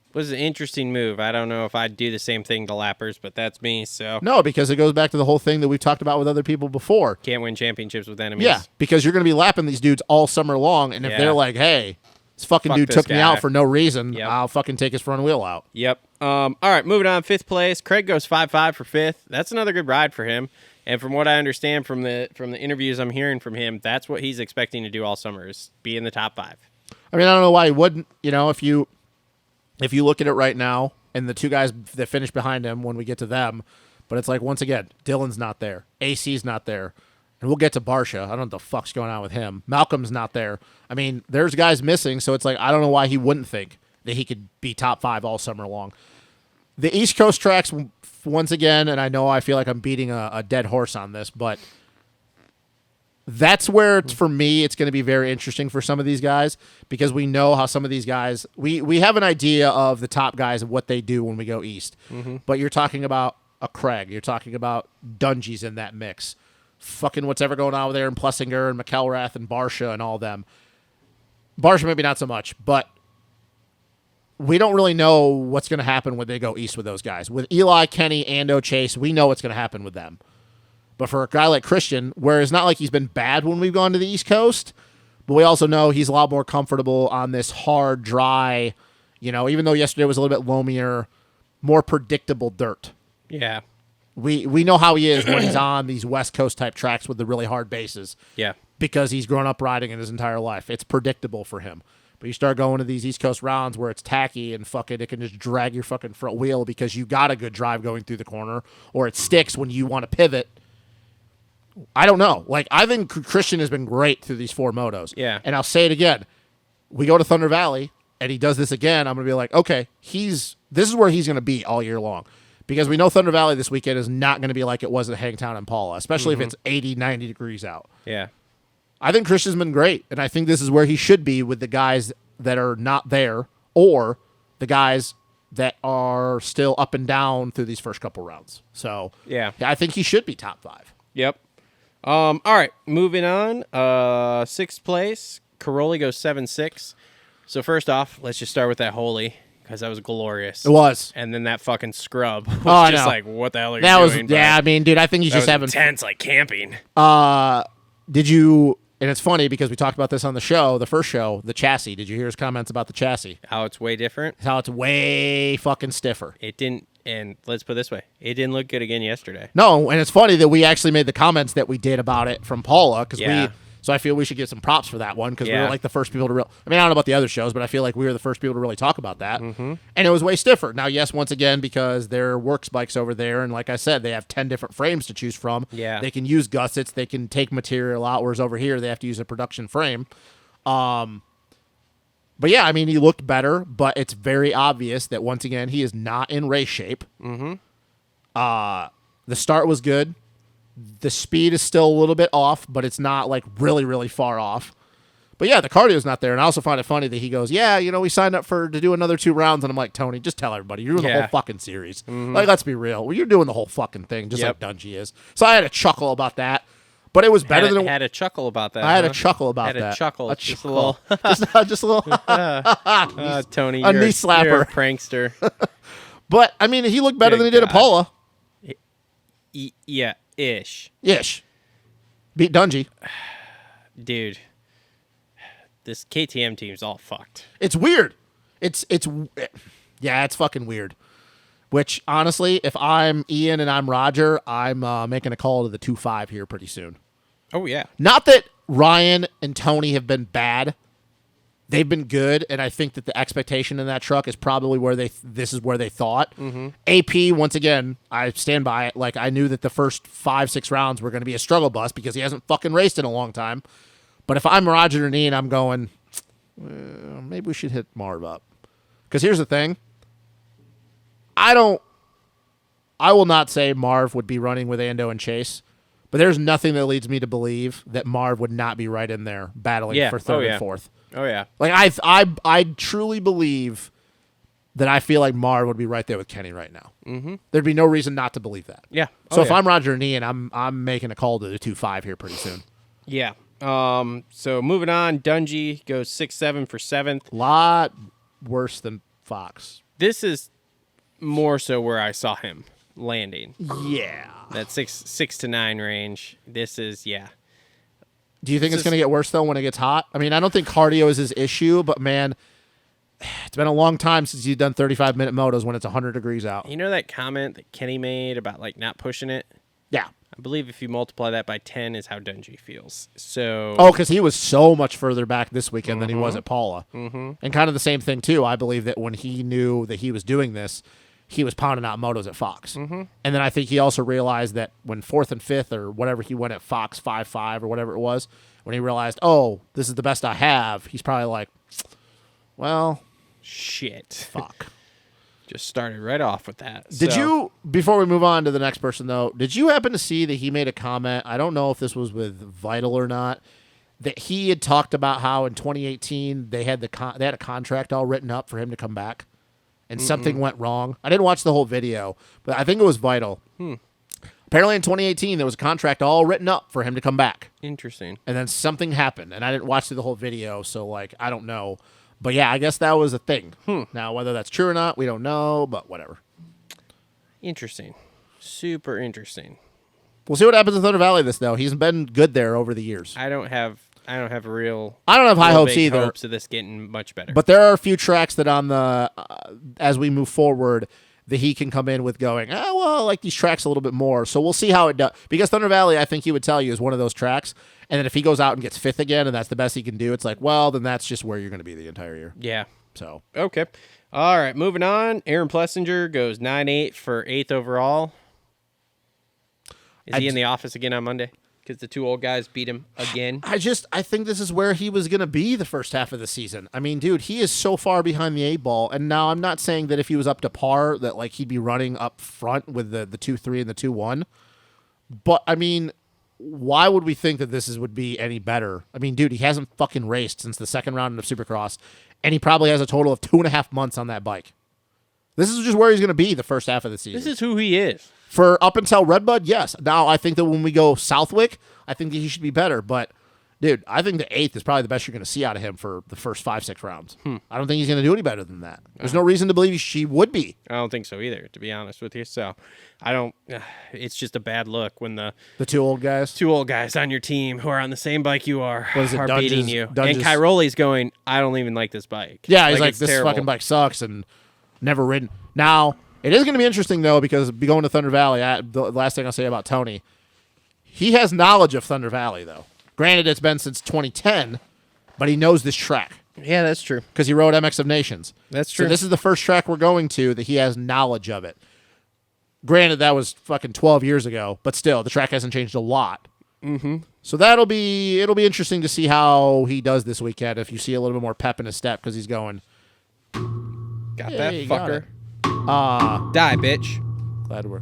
It was an interesting move. I don't know if I'd do the same thing to lappers, but that's me, so. No, because it goes back to the whole thing that we've talked about with other people before. Can't win championships with enemies. Yeah, because you're going to be lapping these dudes all summer long, and if Yeah. they're like, hey, this fucking Fuck dude this took me guy. out for no reason, Yep. I'll fucking take his front wheel out. Yep. All right, moving on. 5th place. Craig goes 5-5 for 5th. That's another good ride for him. And from what I understand from the interviews I'm hearing from him, that's what he's expecting to do all summer is be in the top 5. I mean, I don't know why he wouldn't. You know, if you look at it right now, and the two guys that finish behind him when we get to them, but it's like, once again, Dylan's not there. AC's not there. And we'll get to Barsha. I don't know what the fuck's going on with him. Malcolm's not there. I mean, there's guys missing, so it's like, I don't know why he wouldn't think that he could be top 5 all summer long. The East Coast tracks, once again, and I know I feel like I'm beating a dead horse on this, but that's where, for me, it's going to be very interesting for some of these guys, because we know how some of these guys, we have an idea of the top guys of what they do when we go east. But you're talking about a Craig. You're talking about Dungy's in that mix. Fucking what's ever going on over there in Plessinger and McElrath and Barsha and all them. Barsha maybe not so much, but we don't really know what's going to happen when they go east with those guys. With Eli, Kenny, Ando, Chase, we know what's going to happen with them. But for a guy like Christian, where it's not like he's been bad when we've gone to the East Coast, but we also know he's a lot more comfortable on this hard, dry, you know, even though yesterday was a little bit loamier, more predictable dirt. Yeah. We know how he is when he's on these West Coast type tracks with the really hard bases. Yeah. Because he's grown up riding it his entire life. It's predictable for him. But you start going to these East Coast rounds where it's tacky and fucking it can just drag your fucking front wheel because you got a good drive going through the corner, or it sticks when you want to pivot. I don't know. Like, I think Christian has been great through these 4 motos. Yeah. And I'll say it again. We go to Thunder Valley and he does this again. I'm going to be like, okay, this is where he's going to be all year long. Because we know Thunder Valley this weekend is not going to be like it was at Hangtown and Paula, especially if it's 80, 90 degrees out. Yeah. I think Christian's been great, and I think this is where he should be with the guys that are not there or the guys that are still up and down through these first couple rounds. So, Yeah. I think he should be top 5. Yep. All right, moving on. 6th place, Caroli goes 7-6. So first off, let's just start with that holy, because that was glorious. It was. And then that fucking scrub was I just know. like, what the hell are you That was, doing? yeah, I mean, dude, I think he's That just was having intense, like camping. Did you, and it's funny because we talked about this on the show, the first show, the chassis. Did you hear his comments about the chassis? How it's way different. How it's way fucking stiffer. It didn't, and let's put it this way, it didn't look good again yesterday. No, and it's funny that we actually made the comments that we did about it from Paula because Yeah. so I feel we should get some props for that one because we Yeah. were like the first people to I mean, I don't know about the other shows, but I feel like we were the first people to really talk about that. Mm-hmm. And it was way stiffer. Now, yes, once again, because they're Worx bikes over there, and like I said, they have 10 different frames to choose from. Yeah. They can use gussets, they can take material out, whereas over here they have to use a production frame. But yeah, I mean, he looked better, but it's very obvious that once again, he is not in race shape. Mm-hmm. The start was good. The speed is still a little bit off, but it's not like really, really far off. But yeah, the cardio's not there. And I also find it funny that he goes, yeah, we signed up to do another 2 rounds. And I'm like, Tony, just tell everybody. You're doing the Yeah. whole fucking series. Like, let's be real. Well, you're doing the whole fucking thing, just Yep. like Dungy is. So I had a chuckle about that. But it was better than had a chuckle about that. I had a huh? chuckle about had that. a chuckle. A Just chuckle. a little. just a little. Tony, a you're knee you're slapper. a prankster. But, I mean, he looked better Good than he did at God. Paula. Yeah, ish. Ish. Beat Dungy. Dude, this KTM team's all fucked. It's weird. It's fucking weird. Which, honestly, if I'm Ian and I'm Roger, I'm making a call to the 2.5 here pretty soon. Oh, yeah. Not that Ryan and Tony have been bad. They've been good, and I think that the expectation in that truck is probably where this is where they thought. Mm-hmm. AP, once again, I stand by it. Like, I knew that the first 5-6 rounds were going to be a struggle bus because he hasn't fucking raced in a long time. But if I'm Roger and Ian, I'm going, maybe we should hit Marv up. Because here's the thing. I will not say Marv would be running with Ando and Chase, but there's nothing that leads me to believe that Marv would not be right in there battling for third and fourth. Oh, yeah. Like, I truly believe that I feel like Marv would be right there with Kenny right now. Mm-hmm. There'd be no reason not to believe that. Yeah. So if I'm Roger and Ian, I'm making a call to the 2.5 here pretty soon. Yeah. So moving on, Dungy goes 6-7 for 7th. Lot worse than Fox. This is more so where I saw him landing. Yeah. That 6 to 9 range. This is, yeah. Do you think it's going to get worse, though, when it gets hot? I mean, I don't think cardio is his issue, but, man, it's been a long time since you've done 35-minute motos when it's 100 degrees out. You know that comment that Kenny made about, like, not pushing it? Yeah. I believe if you multiply that by 10 is how Dungy feels. So, Oh, because he was so much further back this weekend than he was at Paula. Mm-hmm. And kind of the same thing, too. I believe that when he knew that he was doing this, he was pounding out motos at Fox. Mm-hmm. And then I think he also realized that when 4th and 5th or whatever he went at Fox 5.5 or whatever it was, when he realized, oh, this is the best I have, he's probably like, well, shit. fuck. Just started right off with that. Did you, before we move on to the next person, though, did you happen to see that he made a comment? I don't know if this was with Vital or not, that he had talked about how in 2018 they had they had a contract all written up for him to come back, and something went wrong. I didn't watch the whole video, but I think it was Vital. Apparently in 2018 there was a contract all written up for him to come back, Interesting. and then something happened, and I didn't watch through the whole video, so like I don't know. But yeah, I guess that was a thing. Now, whether that's true or not, we don't know, but whatever. Interesting. Super interesting. We'll see what happens in Thunder Valley though. He's been good there over the years. I don't have real I don't have high real hopes big either. hopes of this getting much better. But there are a few tracks that on the as we move forward that he can come in with going, well, I like these tracks a little bit more. So we'll see how it does. Because Thunder Valley, I think he would tell you, is one of those tracks. And then if he goes out and gets 5th again and that's the best he can do, it's like, well, then that's just where you're going to be the entire year. Yeah. So. Okay. All right, moving on. Aaron Plessinger goes 9-8 for 8th overall. Is he in the office again on Monday? Because the 2 old guys beat him again. I think this is where he was going to be the first half of the season. I mean, dude, he is so far behind the 8 ball. And now I'm not saying that if he was up to par that like he'd be running up front with the 2-3 and the 2-1. But I mean, why would we think that would be any better? I mean, dude, he hasn't fucking raced since the second round of Supercross, and he probably has a total of 2.5 months on that bike. This is just where he's going to be the first half of the season. This is who he is. For up until Redbud, yes. Now, I think that when we go Southwick, I think that he should be better. But, dude, I think the 8th is probably the best you're going to see out of him for the first 5-6 rounds. I don't think he's going to do any better than that. There's no reason to believe she would be. I don't think so either, to be honest with you. So, I don't. It's just a bad look when the 2 old guys. 2 old guys on your team who are on the same bike you are beating you. Dunges. And Cairoli's going, I don't even like this bike. Yeah, he's like it's this terrible. fucking bike sucks and never ridden. Now, it is going to be interesting, though, because going to Thunder Valley, the last thing I'll say about Tony, he has knowledge of Thunder Valley, though. Granted, it's been since 2010, but he knows this track. Yeah, that's true. Because he rode MX of Nations. That's true. So this is the first track we're going to that he has knowledge of it. Granted, that was fucking 12 years ago, but still, the track hasn't changed a lot. Mm-hmm. So it'll be interesting to see how he does this weekend, if you see a little bit more pep in his step, because he's going, Got Yeah, that you got fucker. it. Die, bitch. Glad we're...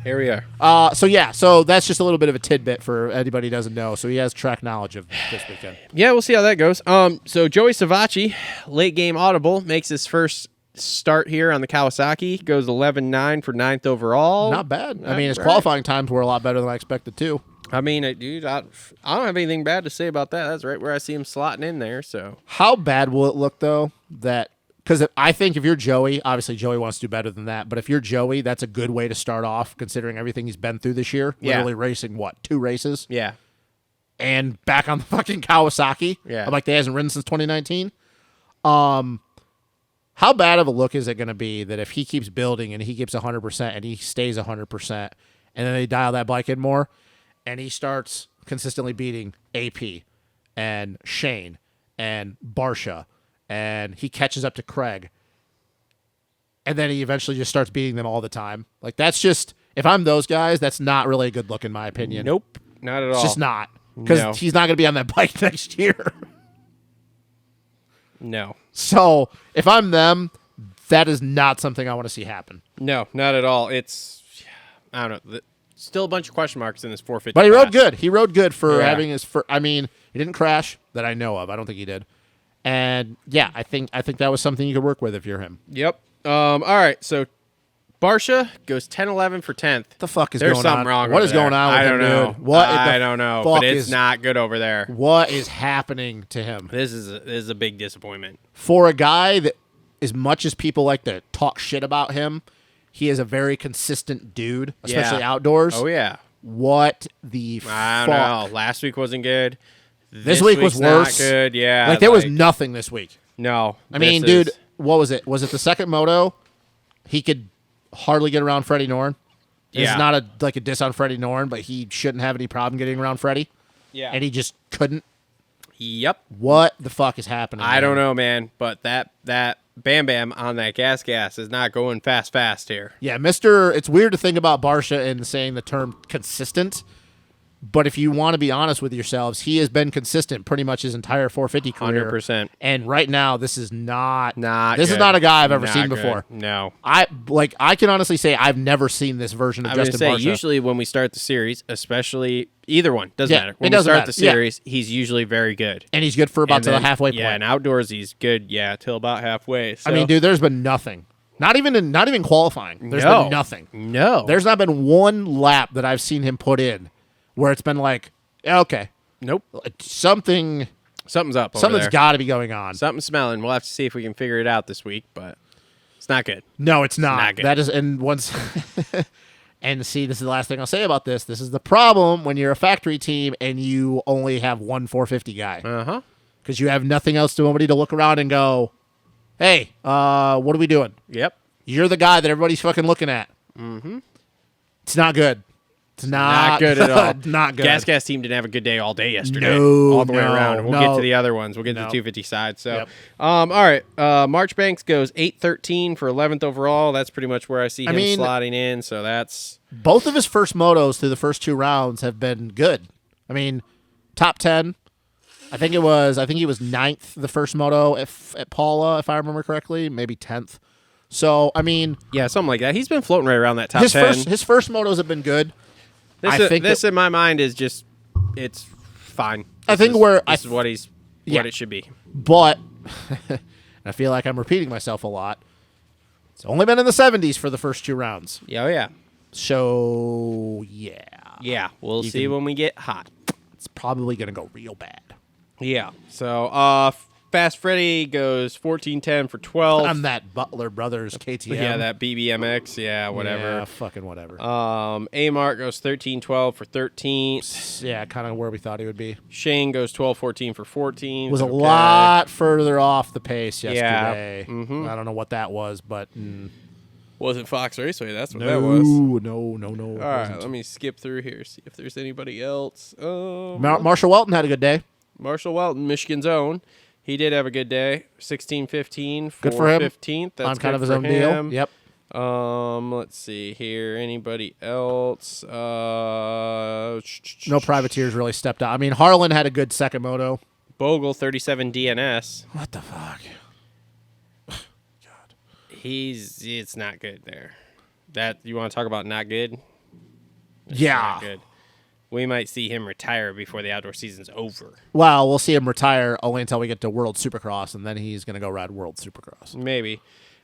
Here we are. So that's just a little bit of a tidbit for anybody who doesn't know. So he has track knowledge of this weekend. Yeah, we'll see how that goes. So Joey Savacci, late game audible, makes his first start here on the Kawasaki. Goes 11-9 for 9th overall. Not bad. I mean, his Right. qualifying times were a lot better than I expected too. I mean, dude, I don't have anything bad to say about that. That's right where I see him slotting in there. So How bad will it look though? Because I think if you're Joey, obviously Joey wants to do better than that. But if you're Joey, that's a good way to start off, considering everything he's been through this year. Yeah. Literally racing 2 races yeah, and back on the fucking Kawasaki. Yeah. I'm like, they hasn't ridden since 2019. How bad of a look is it going to be that if he keeps building and he keeps 100% and he stays 100%, and then they dial that bike in more, and he starts consistently beating AP and Shane and Barsha, and he catches up to Craig, and then he eventually just starts beating them all the time. Like, that's just, if I'm those guys, that's not really a good look in my opinion. nope, not at all. It's just not. Because No. he's not going to be on that bike next year. No, So if I'm them, that is not something I want to see happen. no, not at all. It's, I don't know. Still a bunch of question marks in this 450. But he rode class. good. He rode good for Yeah. having his first. I mean, he didn't crash that I know of. I don't think he did. And yeah, I think that was something you could work with if you're him. Yep. All right. So Barsha goes 10-11 for 10th. What the fuck is There's going something on? wrong. What over is going there. on with I him, don't know. dude? What I the don't know. fuck But it's is- not good over there. What is happening to him? This is a big disappointment. For a guy that, as much as people like to talk shit about him, he is a very consistent dude, especially Yeah. outdoors. Oh yeah. What the I fuck? don't know. Last week wasn't good. This week was week's not worse. good. Yeah. Like, there was nothing this week. no. I mean, this dude, is- what was it? Was it the second moto? He could hardly get around Freddie Norn. This Yeah. is not a diss on Freddie Norn, but he shouldn't have any problem getting around Freddie. Yeah. And he just couldn't. Yep. What the fuck is happening? I don't know, man. But that Bam Bam on that gas is not going fast here. Yeah, it's weird to think about Barsha and saying the term consistent, but if you want to be honest with yourselves, he has been consistent pretty much his entire 450 career. 100%. And right now, this is not Not this is good. not a guy I've ever Not seen good. before. No. I can honestly say I've never seen this version of I was Justin gonna say, Barsha. usually when we start the series, especially either one, doesn't Yeah, matter. it When we doesn't start matter. the Yeah. series, he's usually very good. And he's good for about And to the then- halfway Yeah, point. and outdoors he's good. Yeah, till about halfway. So. I mean, dude, there's been nothing. Not even qualifying. There's No. been nothing. No. There's not been one lap that I've seen him put in where it's been like, okay, nope. something's Something's up. Over there. got to be going on. Something's smelling. We'll have to see if we can figure it out this week, but it's not good. No, it's not. not good. That is, and once, and see, this is the last thing I'll say about this. This is the problem when you're a factory team and you only have one 450 guy Uh-huh. because you have nothing else to nobody to look around and go, hey, what are we doing? Yep. You're the guy that everybody's fucking looking at. Mm-hmm. It's not good. It's Not good at all. Not good. Gas team didn't have a good day all day yesterday. No, all the way around. And we'll get no. to the other ones. We'll get to No. the 250 side. So, Yep. all right. Marchbanks goes 8-13 for 11th overall. That's pretty much where I see him slotting in. So that's Both of his first motos through the first 2 rounds have been good. I mean, top 10. I think he was 9th the first moto at Paula, if I remember correctly, maybe 10th. So, I mean, yeah, something like that. He's been floating right around that top 10. his first motos have been good. This in my mind is just it's fine. I think this is what it should be. But I feel like I'm repeating myself a lot. It's only been in the 70s for the first 2 rounds. Yeah, oh yeah. So, yeah. Yeah, we'll see when we get hot. It's probably going to go real bad. Yeah. So, Fast Freddy goes 14-10 for 12. I'm that Butler Brothers KTM. Yeah, that BBMX. Yeah, whatever. Yeah, fucking whatever. A-Mark goes 13-12 for 13. Yeah, kind of where we thought he would be. Shane goes 12-14 for 14. Was a Okay. lot further off the pace yesterday. Yeah. Mm-hmm. I don't know what that was, but Wasn't Fox Raceway. That's what that was. No. All right, let me skip through here, see if there's anybody else. Marshall Welton had a good day. Marshall Welton, Michigan's own. He did have a good day. 16-15 Good for him. 15th. That's On kind good of his for own him. deal. Yep. Let's see here. Anybody else? No privateers really stepped out. I mean, Harlan had a good second moto. Bogle 37 DNS. What the fuck? It's not good there. That you want to talk about not good? It's Yeah. not good. We might see him retire before the outdoor season's over. Well, we'll see him retire only until we get to World Supercross, and then he's going to go ride World Supercross. Maybe.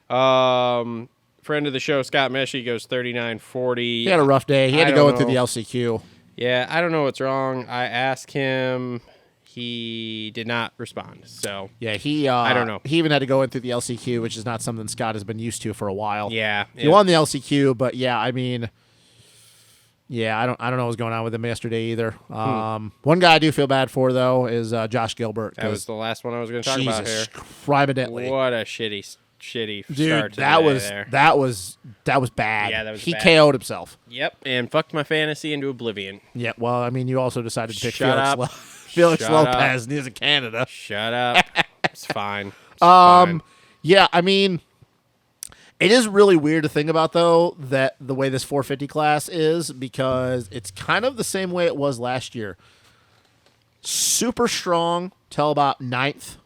Friend of the show, Scott Meshy, goes 39-40. He had a rough day. He had to go through the LCQ. Yeah, I don't know what's wrong. I asked him. He did not respond. So Yeah, I don't know. He even had to go in through the LCQ, which is not something Scott has been used to for a while. yeah, He won the LCQ, but yeah, I mean, yeah, I don't know what's going on with him yesterday either. One guy I do feel bad for though is Josh Gilbert. That was the last one I was going to talk about here. Privately. What a shitty Dude, start to that the day was there. that was bad. Yeah, that was he bad. KO'd himself. Yep, and fucked my fantasy into oblivion. Yeah, well, I mean, you also decided to pick Shut up. Felix Shut Lopez, and he's in Canada. Shut up. It's fine. It's fine. Yeah, I mean, it is really weird to think about, though, that the way this 450 class is, because it's kind of the same way it was last year. Super strong till about 9th,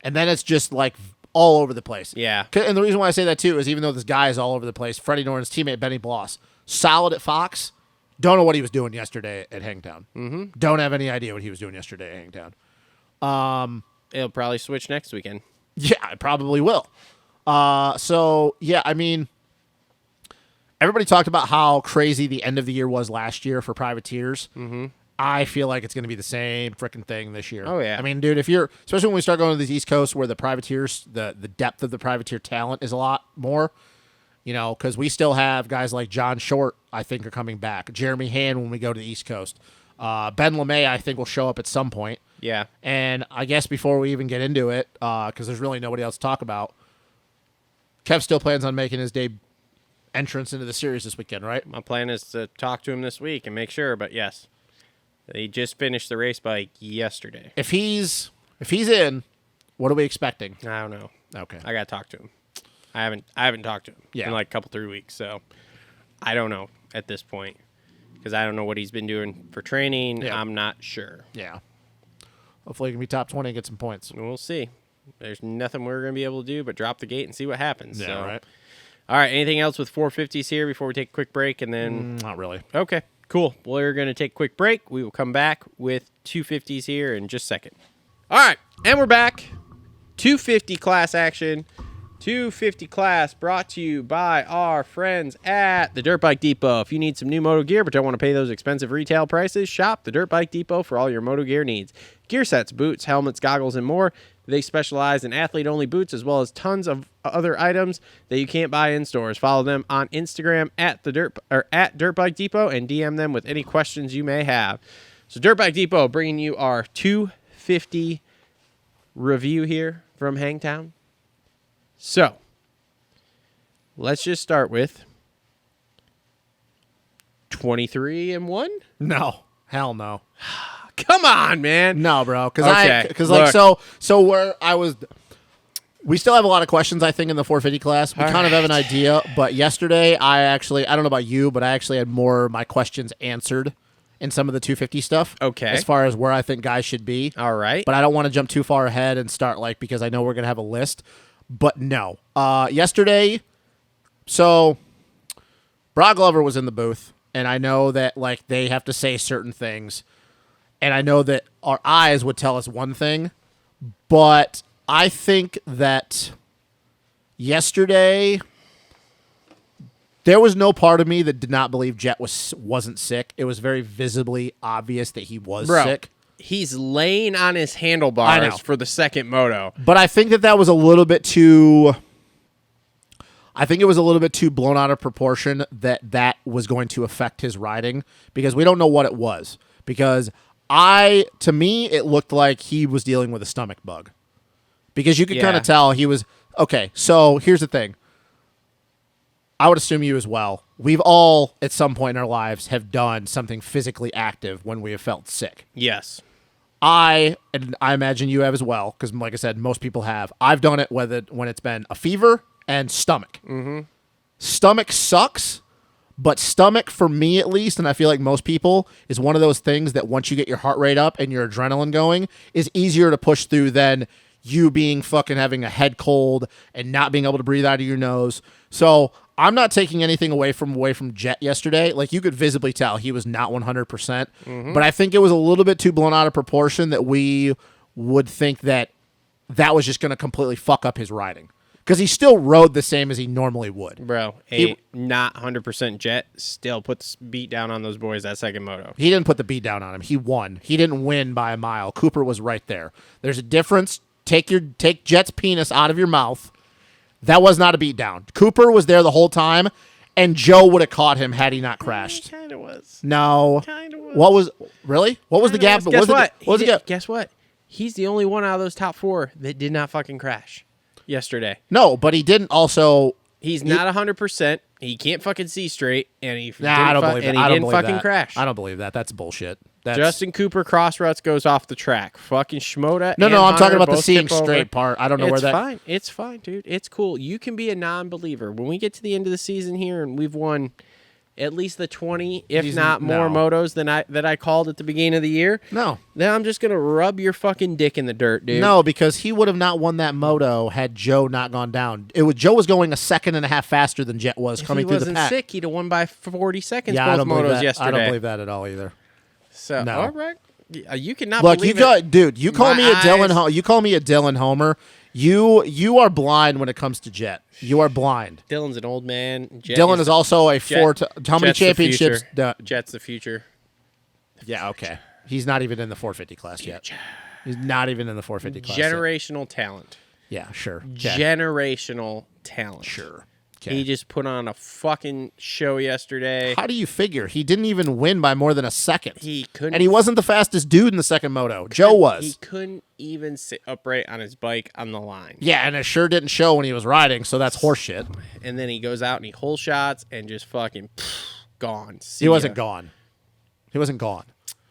and then it's just like all over the place. Yeah. And the reason why I say that, too, is even though this guy is all over the place, Freddie Norton's teammate, Benny Bloss, solid at Fox. Don't know what he was doing yesterday at Hangtown. Mm-hmm. Don't have any idea what he was doing yesterday at Hangtown. It'll probably switch next weekend. Yeah, it probably will. So, yeah, I mean, everybody talked about how crazy the end of the year was last year for privateers. Mm-hmm. I feel like it's going to be the same freaking thing this year. Oh, yeah. I mean, dude, especially when we start going to the East Coast where the privateers, the depth of the privateer talent is a lot more, you know, because we still have guys like John Short, I think, are coming back. Jeremy Hand when we go to the East Coast. Ben LeMay, I think, will show up at some point. Yeah. And I guess before we even get into it, because there's really nobody else to talk about, Kev still plans on making his entrance into the series this weekend, right? My plan is to talk to him this week and make sure, but yes. He just finished the race bike yesterday. If he's in, what are we expecting? I don't know. Okay. I got to talk to him. I haven't talked to him in like a couple 3 weeks, so I don't know at this point because I don't know what he's been doing for training. Yeah. I'm not sure. Yeah. Hopefully he can be top 20 and get some points. We'll see. There's nothing we're going to be able to do but drop the gate and see what happens. Yeah, so. right. All right, anything else with 450s here before we take a quick break and then Not really. Okay, cool. We're going to take a quick break. We will come back with 250s here in just a second. All right, and we're back. 250 class action. 250 class brought to you by our friends at the Dirt Bike Depot. If you need some new moto gear but don't want to pay those expensive retail prices, shop the Dirt Bike Depot for all your moto gear needs. Gear sets, boots, helmets, goggles, and more. They specialize in athlete-only boots as well as tons of other items that you can't buy in stores. Follow them on Instagram at Dirt Bike Depot and DM them with any questions you may have. So Dirt Bike Depot bringing you our 250 review here from Hangtown. So, let's just start with 23-1. No, hell no. Come on, man. No, bro. Okay, Because look. so where I was, we still have a lot of questions. I think in the 450 class, we kind of have an idea. But yesterday, I don't know about you, but I actually had more of my questions answered in some of the 250 stuff. Okay. As far as where I think guys should be. All right. But I don't want to jump too far ahead and start because I know we're gonna have a list. But no, yesterday, so Brock Glover was in the booth, and I know that they have to say certain things. And I know that our eyes would tell us one thing, but I think that yesterday there was no part of me that did not believe Jet wasn't sick. It was very visibly obvious that he was sick. He's laying on his handlebars for the second moto. But I think that was a little bit too... I think it was a little bit too blown out of proportion that was going to affect his riding because we don't know what it was. Because... to me, it looked like he was dealing with a stomach bug. Because you could kind of tell he was... Okay, so here's the thing. I would assume you as well. We've all, at some point in our lives, have done something physically active when we have felt sick. Yes. And I imagine you have as well, because like I said, most people have. I've done it when it's been a fever and stomach. Mm-hmm. Stomach sucks. But stomach, for me at least, and I feel like most people, is one of those things that once you get your heart rate up and your adrenaline going, is easier to push through than you being fucking having a head cold and not being able to breathe out of your nose. So I'm not taking anything away from Jet yesterday. You could visibly tell he was not 100%. Mm-hmm. But I think it was a little bit too blown out of proportion that we would think that was just going to completely fuck up his riding. Because he still rode the same as he normally would. Bro, not 100% Jet still puts beat down on those boys that second moto. He didn't put the beat down on him. He won. He didn't win by a mile. Cooper was right there. There's a difference. Take Jet's penis out of your mouth. That was not a beat down. Cooper was there the whole time, and Joe would have caught him had he not crashed. He kind of was. No. Kind of was. What was... Really? What was the gap? Guess what? What was the gap? Guess what? He's the only one out of those top four that did not fucking crash yesterday. No, but he didn't also... He's not 100%. He can't fucking see straight, and he I don't believe that. and he didn't fucking crash. I don't believe that. That's bullshit. Justin Cooper cross ruts goes off the track. Fucking Schmoda. No, and I'm Hunter talking about the both seeing tip over. straight part. I don't know where that... It's fine. It's fine, dude. It's cool. You can be a non-believer. When we get to the end of the season here and we've won at least the 20, if not more motos than I called at the beginning of the year, No. then I'm just going to rub your fucking dick in the dirt, dude. No, because he would have not won that moto had Joe not gone down. Joe was going a second and a half faster than Jet was coming through the pack. If he wasn't sick, he'd have won by 40 seconds Yeah, I both don't believe motos that. yesterday. I don't believe that at all either. So, No. all right. You cannot Look, believe dude, you call me a eyes- Dylan Homer. You are blind when it comes to Jet. You are blind. Dylan's an old man. Dylan is also a how many Jet's the championships? future. Jet's the future. Yeah, okay. He's not even in the 450 class yet. He's not even in the 450 class yet. Generational talent. Yeah, sure. Okay. Generational talent. Sure. He just put on a fucking show yesterday. How do you figure? He didn't even win by more than a second. He couldn't. And he wasn't the fastest dude in the second moto. Joe was. He couldn't even sit upright on his bike on the line. Yeah, and it sure didn't show when he was riding, so that's horseshit. And then he goes out and he hole shots and just fucking gone. See He wasn't ya. gone. He wasn't gone.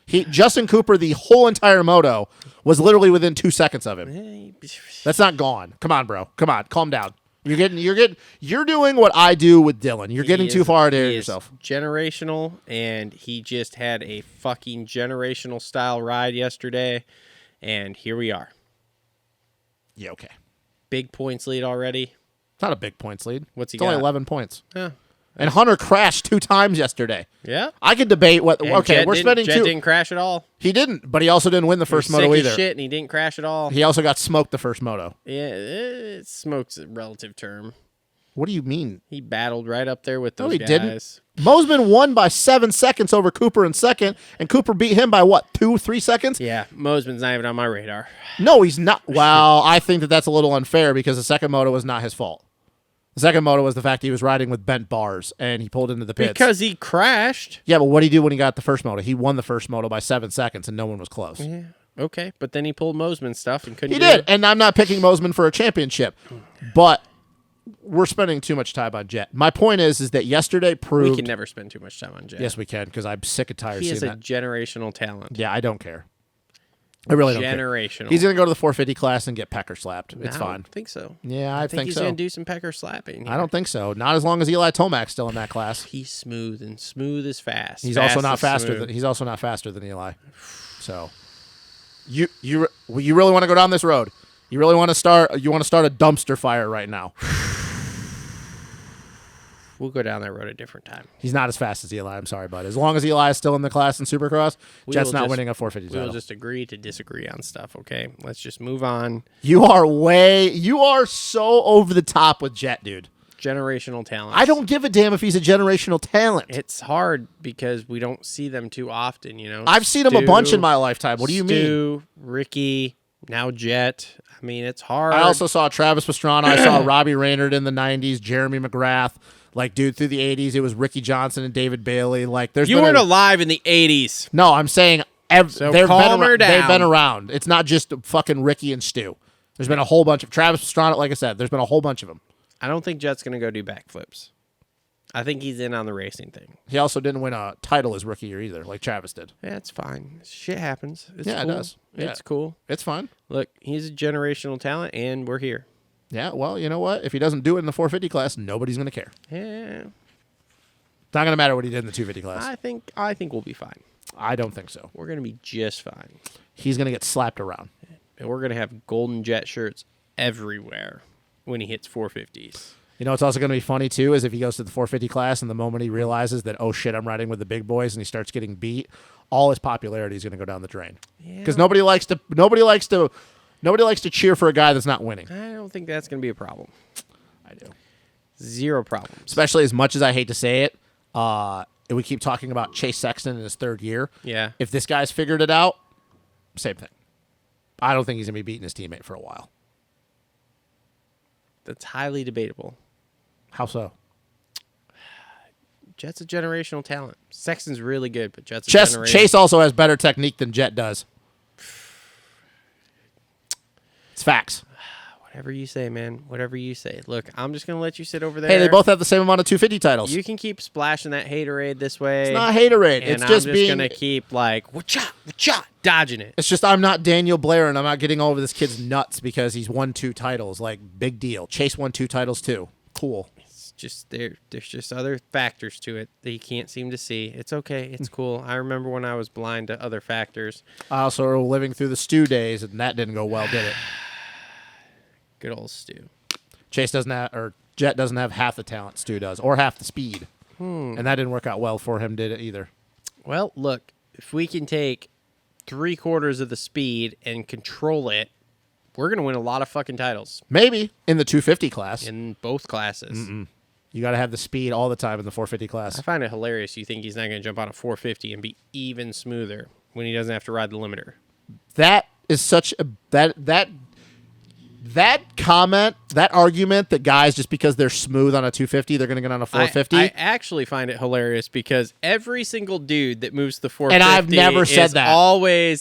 Justin Cooper, the whole entire moto, was literally within 2 seconds of him. That's not gone. Come on, bro. Come on. Calm down. You're doing what I do with Dylan. You're getting too far ahead of yourself. Generational, and he just had a fucking generational style ride yesterday, and here we are. Yeah, okay. Big points lead already. It's not a big points lead. What's he It's only got? 11 points. Yeah. And Hunter crashed 2 times yesterday. Yeah. I could debate what. And Okay, Jet we're spending Jet 2. didn't crash at all. He didn't, but he also didn't win the first He was moto sick as either. shit, and he didn't crash at all. He also got smoked the first moto. Yeah, smoke's a relative term. What do you mean? He battled right up there with those No, he guys. didn't. Mosman won by 7 seconds over Cooper in second, and Cooper beat him by what, 2-3 seconds? Yeah, Mosman's not even on my radar. No, he's not. Well, I think that's a little unfair because the second moto was not his fault. The second moto was the fact he was riding with bent bars and he pulled into the pits. Because he crashed. Yeah, but what did he do when he got the first moto? He won the first moto by 7 seconds and no one was close. Yeah, okay, but then he pulled Mosman stuff and couldn't He do did, it. and I'm not picking Mosman for a championship, but we're spending too much time on Jet. My point is that yesterday proved... We can never spend too much time on Jet. Yes, we can, because I'm sick and tired of He seeing is a that. generational talent. Yeah, I don't care. I really don't care. Generational. He's going to go to the 450 class and get pecker slapped. It's I fine. don't think so. Yeah, I think he's so. going to do some pecker slapping. I don't think so. Not as long as Eli Tomac's still in that class. He's smooth is fast. He's Fast also not is faster smooth. than Eli. So you really want to go down this road? You really want to start a dumpster fire right now? We'll go down that road a different time. He's not as fast as Eli. I'm sorry, bud. As long as Eli is still in the class in Supercross, Jet's not winning a 450 We'll title. just agree to disagree on stuff, okay? Let's just move on. You are so over the top with Jet, dude. Generational talent. I don't give a damn if he's a generational talent. It's hard because we don't see them too often, you know? I've seen him a bunch in my lifetime. What do you mean? Stu, Ricky, now Jet. I mean, it's hard. I also saw Travis Pastrana. I saw Robbie Raynard in the 90s, Jeremy McGrath. Like, dude, through the 80s, it was Ricky Johnson and David Bailey. Like, there's You weren't alive in the 80s. No, I'm saying So they've calm her down. They've been around. It's not just fucking Ricky and Stu. There's been a whole bunch of Travis Pastrana. Like I said, there's been a whole bunch of them. I don't think Jet's going to go do backflips. I think he's in on the racing thing. He also didn't win a title his rookie year either, like Travis did. Yeah, it's fine. Shit happens. It's Yeah, it cool. does. Yeah. It's cool. It's fine. Look, he's a generational talent, and we're here. Yeah, well, you know what? If he doesn't do it in the 450 class, nobody's going to care. Yeah, It's not going to matter what he did in the 250 class. I think we'll be fine. I don't think so. We're going to be just fine. He's going to get slapped around. And we're going to have golden Jet shirts everywhere when he hits 450s. You know what's also going to be funny, too, is if he goes to the 450 class and the moment he realizes that, oh, shit, I'm riding with the big boys, and he starts getting beat, all his popularity is going to go down the drain. Because nobody likes to cheer for a guy that's not winning. I don't think that's going to be a problem. I do. Zero problems. Especially as much as I hate to say it, we keep talking about Chase Sexton in his third year. Yeah. If this guy's figured it out, same thing. I don't think he's going to be beating his teammate for a while. That's highly debatable. How so? Jet's a generational talent. Sexton's really good, but Jet's a generational. Chase also has better technique than Jet does. It's facts. Whatever you say, man. Whatever you say. Look, I'm just going to let you sit over there. Hey, they both have the same amount of 250 titles. You can keep splashing that haterade this way. It's not haterade. And It's I'm just going to keep like, whatcha, dodging it. It's just I'm not Daniel Blair, and I'm not getting over this kid's nuts because he's won 2 titles. Like, big deal. Chase won 2 titles, too. Cool. It's just there's just other factors to it that you can't seem to see. It's okay. It's cool. I remember when I was blind to other factors. I also are living through the Stu days, and that didn't go well, did it? Good old Stu. Jet doesn't have half the talent Stu does, or half the speed. And that didn't work out well for him, did it, either? Well, look, if we can take 3/4 of the speed and control it, we're going to win a lot of fucking titles. Maybe in the 250 class. In both classes. You got to have the speed all the time in the 450 class. I find it hilarious you think he's not going to jump on a 450 and be even smoother when he doesn't have to ride the limiter. That is such a that comment, that argument that guys, just because they're smooth on a 250, they're going to get on a 450. I actually find it hilarious because every single dude that moves the 450 And I've never said that.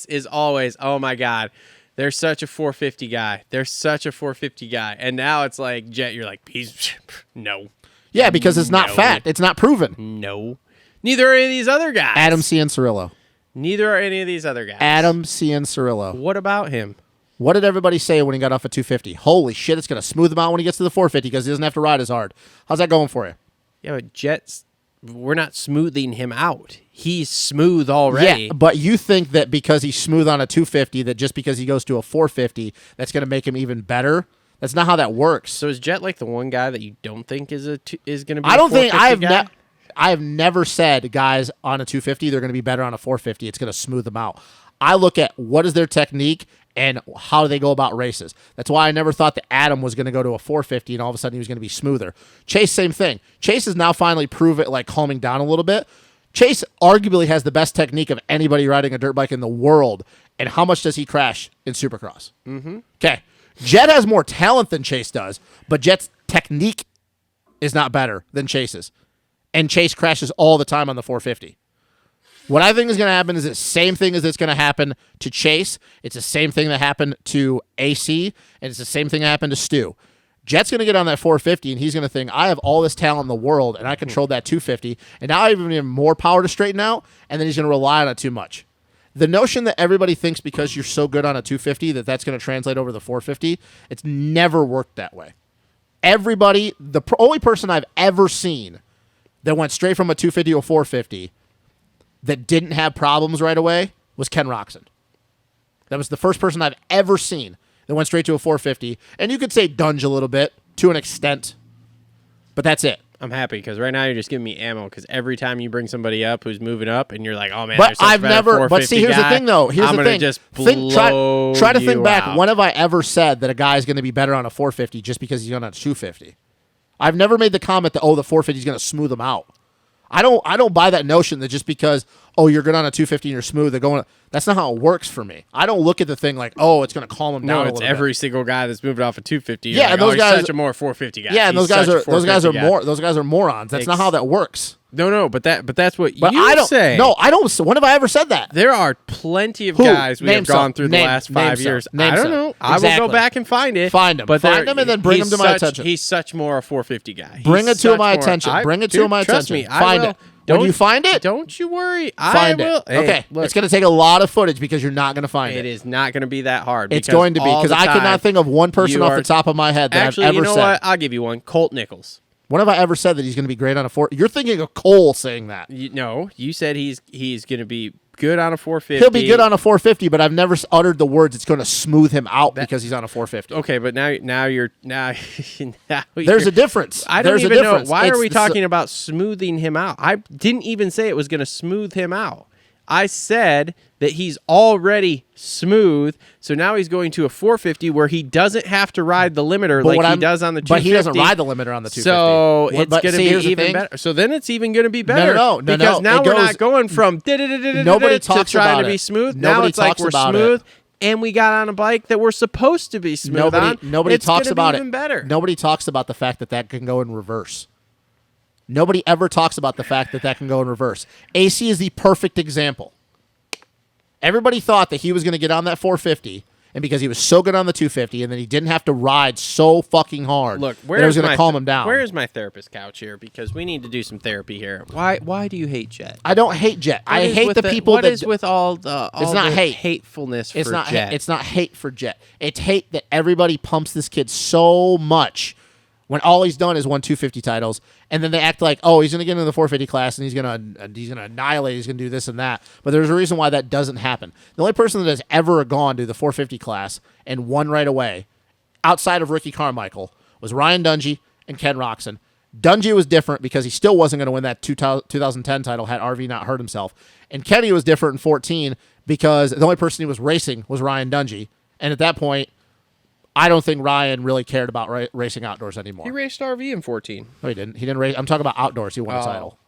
is always, oh my God, they're such a 450 guy. They're such a 450 guy. And now it's like, Jet, you're like, he's, no. Yeah, because it's not No. fact. It's not proven. No. Neither are any of these other guys. Adam Cianciarillo. Neither are any of these other guys. Adam Cianciarillo. What about him? What did everybody say when he got off a 250? Holy shit, it's going to smooth him out when he gets to the 450 because he doesn't have to ride as hard. How's that going for you? Yeah, but Jet's, we're not smoothing him out. He's smooth already. Yeah, but you think that because he's smooth on a 250, that just because he goes to a 450, that's going to make him even better? That's not how that works. So is Jet like the one guy that you don't think is going to be? I don't think I have have never said guys on a 250 they're going to be better on a 450. It's going to smooth them out. I look at what is their technique and how do they go about races. That's why I never thought that Adam was going to go to a 450 and all of a sudden he was going to be smoother. Chase, same thing. Chase has now finally proved it, like calming down a little bit. Chase arguably has the best technique of anybody riding a dirt bike in the world. And how much does he crash in Supercross? Okay. Jet has more talent than Chase does, but Jet's technique is not better than Chase's. And Chase crashes all the time on the 450. What I think is going to happen is the same thing as it's going to happen to Chase. It's the same thing that happened to AC, and it's the same thing that happened to Stu. Jet's going to get on that 450, and he's going to think, I have all this talent in the world, and I control that 250, and now I have even more power to straighten out, and then he's going to rely on it too much. The notion that everybody thinks because you're so good on a 250 that that's going to translate over the 450, it's never worked that way. Everybody, the only person I've ever seen that went straight from a 250 to a 450 that didn't have problems right away was Ken Roczen. That was the first person I've ever seen that went straight to a 450. And you could say Dunge a little bit to an extent, but that's it. I'm happy because right now you're just giving me ammo because every time you bring somebody up who's moving up and you're like, oh man, but there's such I've a better never. 450 But see, here's guy, the thing, though. Here's I'm the gonna thing. Just blow Try to think you back. out. When have I ever said that a guy is going to be better on a 450 just because he's on a 250? I've never made the comment that the 450 is going to smooth him out. I don't buy that notion that just because you're good on a 250 and you're smooth, they're going. That's not how it works for me. I don't look at the thing like it's going to calm him down. No, a it's little every bit. single guy that's moving off a 250. Yeah, and those he's guys such a more 450 guy. Yeah, and He's those guys are guy. those guys are morons. That's not how that works. No, but that's what But you I don't say. No, I don't. When have I ever said that? There are plenty of Who? guys we Name have gone some. through Name- the last name 5 some. years. Name I don't some. know. I will Exactly. go back and find it. Find 'em. But Find 'em and then bring 'em to my attention. He's such more a 450 guy. Bring He's it to such my more- attention. Bring it to Dude, my trust attention. Me, I Find will. it. When Don't- you find it, don't you worry. find I will. it. Hey, Okay, look, it's going to take a lot of footage because you're not going to find it. It is not going to be that hard. It's going to be because I could not think of one person off the top of my head that Actually, I've ever you know said. what? I'll give you one. Colt Nichols. When have I ever said that he's going to be great on a 4? You're thinking of Cole saying that. No, you said he's going to be good on a 450. He'll be good on a 450, but I've never uttered the words it's going to smooth him out because he's on a 450. Okay, but now you're There's a difference. I don't There's even a know. difference. Why are It's we the- talking about smoothing him out? I didn't even say it was going to smooth him out. I said that he's already smooth, so now he's going to a 450 where he doesn't have to ride the limiter But like he does on the 250. But he doesn't ride the limiter on the 250. So it's But going to see, here's be the even thing. better. So then it's even going to be better. No, because now it we're goes- not going from Nobody to talks trying about to be it. smooth. Now Nobody it's like talks we're about smooth. it. And we got on a bike that we're supposed to be smooth on. Nobody It's talks gonna about be it. even better. Nobody talks about the fact that can go in reverse. Nobody ever talks about the fact that can go in reverse. AC is the perfect example. Everybody thought that he was going to get on that 450, and because he was so good on the 250, and then he didn't have to ride so fucking hard, Look, that it was going to calm him down. Where's my therapist couch here? Because we need to do some therapy here. Why do you hate Jet? I don't hate Jet. What I is hate with the people What that is with all the It's not the hate. hatefulness It's for not Jet? it's not hate for Jet. It's hate that everybody pumps this kid so much when all he's done is won 250 titles, and then they act like, he's going to get into the 450 class and he's going to annihilate, he's going to do this and that. But there's a reason why that doesn't happen. The only person that has ever gone to the 450 class and won right away, outside of Ricky Carmichael, was Ryan Dungey and Ken Roczen. Dungey was different because he still wasn't going to win that 2010 title had RV not hurt himself. And Kenny was different in 14 because the only person he was racing was Ryan Dungey. And at that point, I don't think Ryan really cared about racing outdoors anymore. He raced RV in 14. No, he didn't. He didn't race. I'm talking about outdoors. He won a title.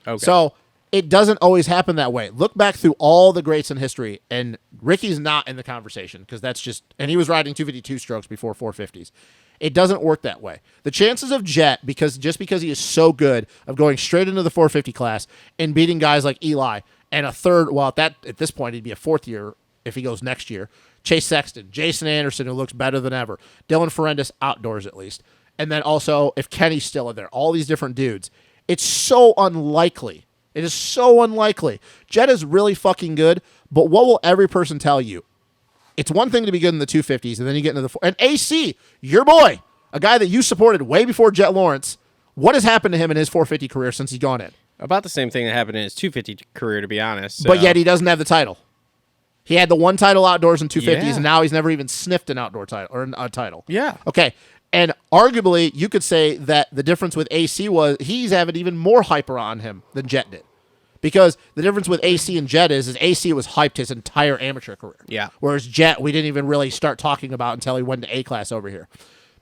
Okay. So it doesn't always happen that way. Look back through all the greats in history, and Ricky's not in the conversation because that's just, and he was riding 252 strokes before 450s. It doesn't work that way. The chances of Jet, because he is so good, of going straight into the 450 class and beating guys like Eli and a third, at this point he'd be a fourth year if he goes next year, Chase Sexton, Jason Anderson, who looks better than ever, Dylan Ferrandis outdoors at least, and then also if Kenny's still in there, all these different dudes. It's so unlikely. It is so unlikely. Jet is really fucking good, but what will every person tell you? It's one thing to be good in the 250s, and then you get into the and AC, your boy, a guy that you supported way before Jet Lawrence. What has happened to him in his 450 career since he's gone in? About the same thing that happened in his 250 career, to be honest. But yet he doesn't have the title. He had the one title outdoors in 250s, Yeah. and now he's never even sniffed an outdoor title or a title. Yeah. Okay. And arguably, you could say that the difference with AC was he's having even more hyper on him than Jet did. Because the difference with AC and Jet is AC was hyped his entire amateur career. Yeah. Whereas Jet, we didn't even really start talking about until he went to A class over here.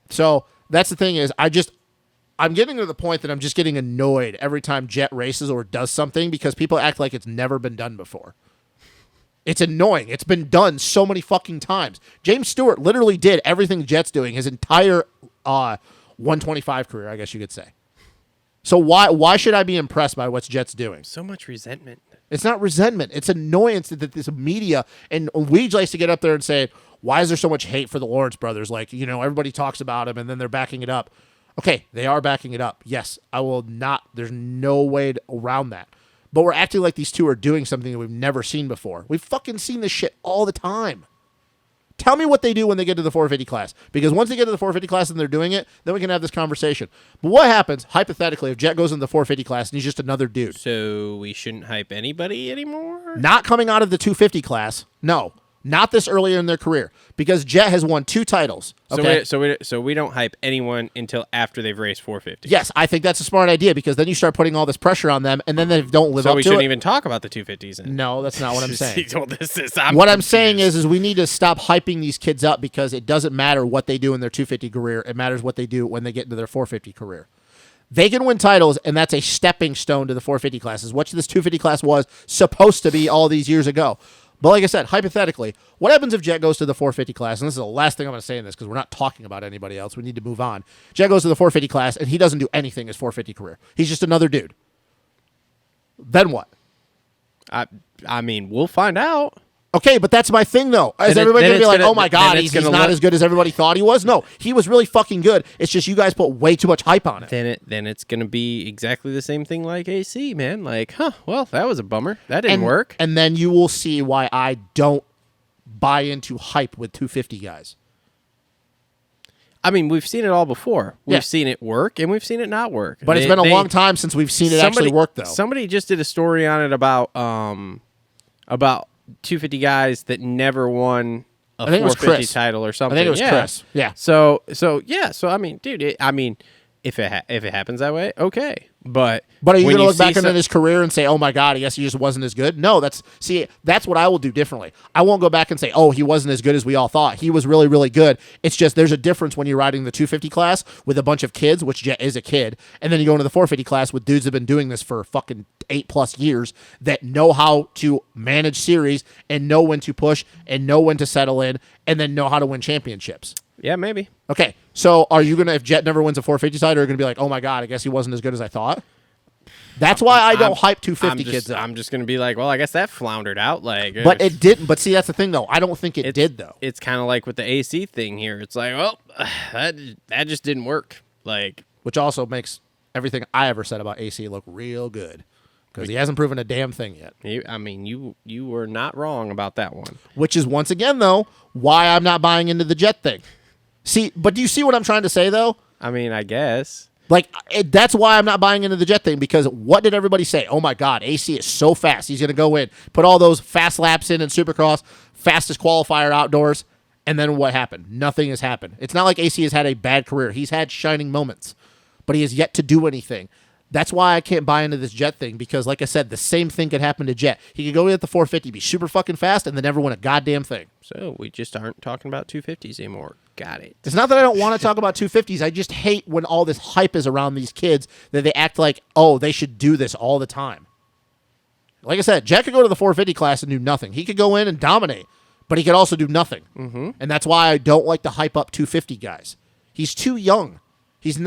So that's the thing is, I'm getting to the point that I'm just getting annoyed every time Jet races or does something because people act like it's never been done before. It's annoying. It's been done so many fucking times. James Stewart literally did everything Jet's doing his entire 125 career, I guess you could say. So why should I be impressed by what Jet's doing? So much resentment. It's not resentment. It's annoyance that this media and Weege likes to get up there and say, why is there so much hate for the Lawrence brothers? Like, everybody talks about them and then they're backing it up. Okay, they are backing it up. Yes, I will not. There's no way around that. But we're acting like these two are doing something that we've never seen before. We've fucking seen this shit all the time. Tell me what they do when they get to the 450 class. Because once they get to the 450 class and they're doing it, then we can have this conversation. But what happens, hypothetically, if Jet goes into the 450 class and he's just another dude? So we shouldn't hype anybody anymore? Not coming out of the 250 class. No. Not this earlier in their career. Because Jet has won 2 titles. Okay? So we don't hype anyone until after they've raced 450. Yes, I think that's a smart idea because then you start putting all this pressure on them and then they don't live up to it. So we shouldn't even talk about the 250s then. No, that's not what I'm saying. I'm saying is we need to stop hyping these kids up because it doesn't matter what they do in their 250 career. It matters what they do when they get into their 450 career. They can win titles, and that's a stepping stone to the 450 classes, which this 250 class was supposed to be all these years ago. But like I said, hypothetically, what happens if Jet goes to the 450 class? And this is the last thing I'm going to say in this because we're not talking about anybody else. We need to move on. Jet goes to the 450 class, and he doesn't do anything his 450 career. He's just another dude. Then what? I mean, we'll find out. Okay, but that's my thing, though. Is everybody going to be like, oh, my God, he's not as good as everybody thought he was? No, he was really fucking good. It's just you guys put way too much hype on it. Then it's going to be exactly the same thing like AC, man. Like, well, that was a bummer. That didn't work. And then you will see why I don't buy into hype with 250 guys. I mean, we've seen it all before. We've seen it work, and we've seen it not work. But it's been a long time since we've seen it actually work, though. Somebody just did a story on it about 250 guys that never won a 450 title or something. I think it was Chris. Yeah. So I mean, dude, if it happens that way, okay. But are you going to look back on his career and say, "Oh my God, I guess he just wasn't as good"? No, that's what I will do differently. I won't go back and say, "Oh, he wasn't as good as we all thought." He was really, really good. It's just there's a difference when you're riding the 250 class with a bunch of kids, which Jet is a kid, and then you go into the 450 class with dudes that have been doing this for fucking 8+ years that know how to manage series and know when to push and know when to settle in and then know how to win championships. Yeah, maybe. Okay, so are you going to, if Jet never wins a 450 title, are you going to be like, oh my God, I guess he wasn't as good as I thought? That's why I don't hype 250 kids up. I'm just going to be like, well, I guess that floundered out. But it didn't. But see, that's the thing, though. I don't think it did, though. It's kind of like with the AC thing here. It's like, well, that just didn't work. Which also makes everything I ever said about AC look real good. Because he hasn't proven a damn thing yet. You were not wrong about that one. Which is, once again, though, why I'm not buying into the Jet thing. See, but do you see what I'm trying to say, though? I mean, I guess. That's why I'm not buying into the Jet thing, because what did everybody say? Oh, my God, AC is so fast. He's going to go in, put all those fast laps in Supercross, fastest qualifier outdoors, and then what happened? Nothing has happened. It's not like AC has had a bad career. He's had shining moments, but he has yet to do anything. That's why I can't buy into this Jet thing, because, like I said, the same thing could happen to Jet. He could go in at the 450, be super fucking fast, and then never win a goddamn thing. So we just aren't talking about 250s anymore. Got it. It's not that I don't want to talk about 250s. I just hate when all this hype is around these kids that they act like, oh, they should do this all the time. Like I said, Jet could go to the 450 class and do nothing. He could go in and dominate, but he could also do nothing. Mm-hmm. And that's why I don't like to hype up 250 guys. He's too young. He's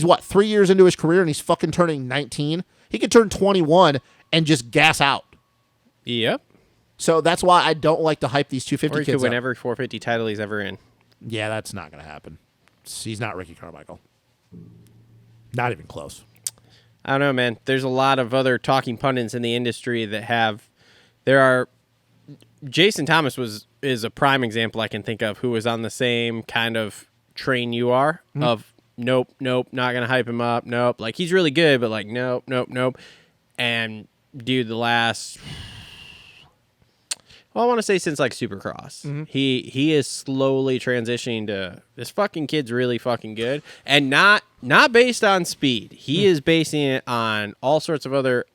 what, 3 years into his career and he's fucking turning 19? He could turn 21 and just gas out. Yep. So that's why I don't like to hype these 250 kids up. Or he could win every 450 title he's ever in. Yeah, that's not going to happen. He's not Ricky Carmichael. Not even close. I don't know, man. There's a lot of other talking pundits in the industry that Jason Thomas is a prime example I can think of, who was on the same kind of train you are, of nope, not going to hype him up, nope. Like, he's really good, but like, nope. And dude, the last... Well, I want to say since like Supercross, he is slowly transitioning to, this fucking kid's really fucking good, and not based on speed. He is basing it on all sorts of other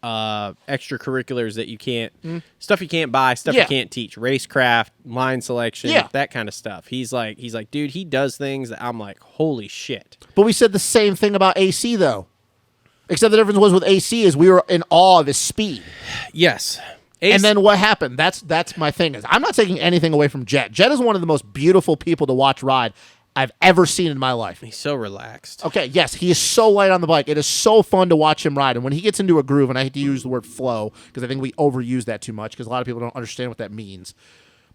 extracurriculars that you can't, stuff you can't buy, stuff you can't teach, racecraft, line selection, that kind of stuff. He's like, dude, he does things that I'm like, holy shit. But we said the same thing about AC though, except the difference was with AC is we were in awe of his speed. Yes. And then what happened? That's my thing. Is I'm not taking anything away from Jet. Jet is one of the most beautiful people to watch ride I've ever seen in my life. He's so relaxed. Okay, yes, he is so light on the bike. It is so fun to watch him ride. And when he gets into a groove, and I hate to use the word flow because I think we overuse that too much because a lot of people don't understand what that means.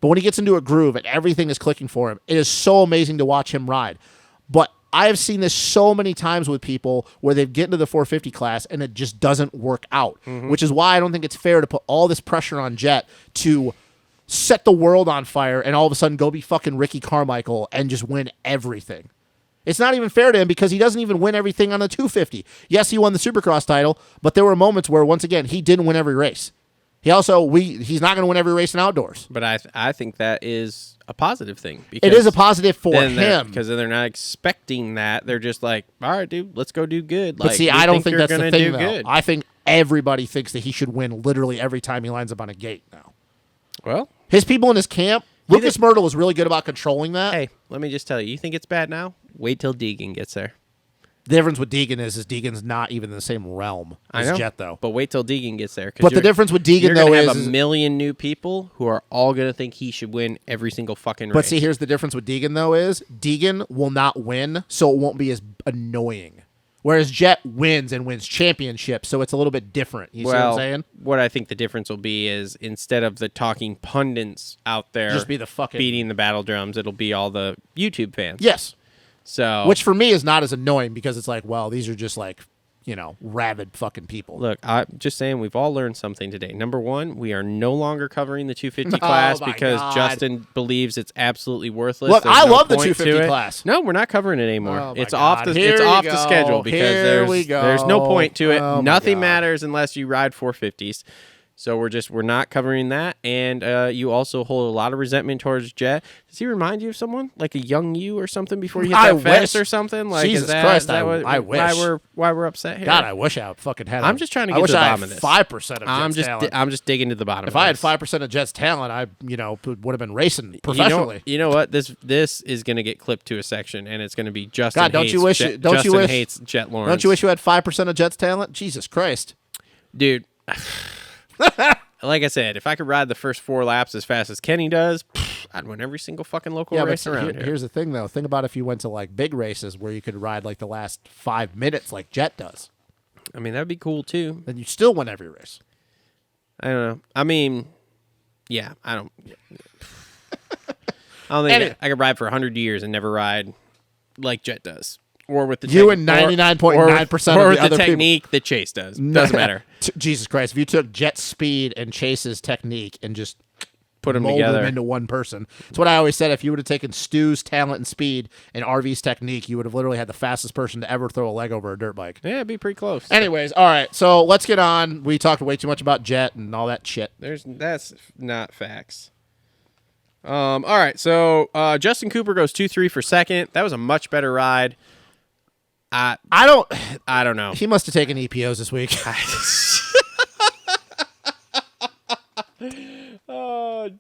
But when he gets into a groove and everything is clicking for him, it is so amazing to watch him ride. But I have seen this so many times with people where they get into the 450 class and it just doesn't work out, which is why I don't think it's fair to put all this pressure on Jet to set the world on fire and all of a sudden go be fucking Ricky Carmichael and just win everything. It's not even fair to him because he doesn't even win everything on the 250. Yes, he won the Supercross title, but there were moments where, once again, he didn't win every race. He's not going to win every race in outdoors. But I think that is a positive thing. Because it is a positive for him. Because then they're not expecting that. They're just like, all right, dude, let's go do good. But see, I don't think that's the thing, though. Good. I think everybody thinks that he should win literally every time he lines up on a gate now. Well, his people in his camp, Lucas Myrtle was really good about controlling that. Hey, let me just tell you, you think it's bad now? Wait till Deegan gets there. The difference with Deegan is Deegan's not even in the same realm as Jet, though. But wait till Deegan gets there. But the difference with Deegan, though, you're going to have a million new people who are all going to think he should win every single fucking race. But see, here's the difference with Deegan, though, is Deegan will not win, so it won't be as annoying. Whereas Jet wins and wins championships, so it's a little bit different. You see what I'm saying? What I think the difference will be is instead of the talking pundits out there just be the fucking beating the battle drums, it'll be all the YouTube fans. Yes. So, which for me is not as annoying because it's like, well, these are just like, rabid fucking people. Look, I'm just saying we've all learned something today. Number one, we are no longer covering the 250 class because Justin believes it's absolutely worthless. Look, There's I no love the point 250 class. No, we're not covering it anymore. Oh it's my off God. the Here we schedule because there's no point to it. Oh my Nothing God. matters unless you ride 450s. So we're not covering that, and you also hold a lot of resentment towards Jet. Does he remind you of someone like a young you or something before you hit that fast or something? Like, Jesus is that, Christ, is that I wish. Why we're upset here? God, I wish I fucking had. I'm just trying to get to the bottom of this. 5% of Jet's talent. I'm just digging to the bottom. If I had 5% of Jet's talent, I would have been racing professionally. You know what? This is going to get clipped to a section, and it's going to be Justin. God, Justin hates Jet Lawrence. Don't you wish you had 5% of Jet's talent? Jesus Christ, dude. Like I said, if I could ride the first 4 laps as fast as Kenny does, I'd win every single fucking local race around here. Here's the thing, though. Think about if you went to like big races where you could ride like the last 5 minutes like Jet does. I mean, that'd be cool too. Then you still win every race. I don't know. I mean, yeah, I don't think I could ride for 100 years and never ride like Jet does. Or with the you and 99.9% of the other technique people. that Chase does. Doesn't matter. Jesus Christ. If you took Jet's speed and Chase's technique and just put them mold together them into one person. That's what I always said. If you would have taken Stu's talent and speed and RV's technique, you would have literally had the fastest person to ever throw a leg over a dirt bike. Yeah, it'd be pretty close. Anyways, all right. So let's get on. We talked way too much about Jet and all that shit. That's not facts. All right. So Justin Cooper goes 2-3 for second. That was a much better ride. I don't know. He must have taken EPOs this week.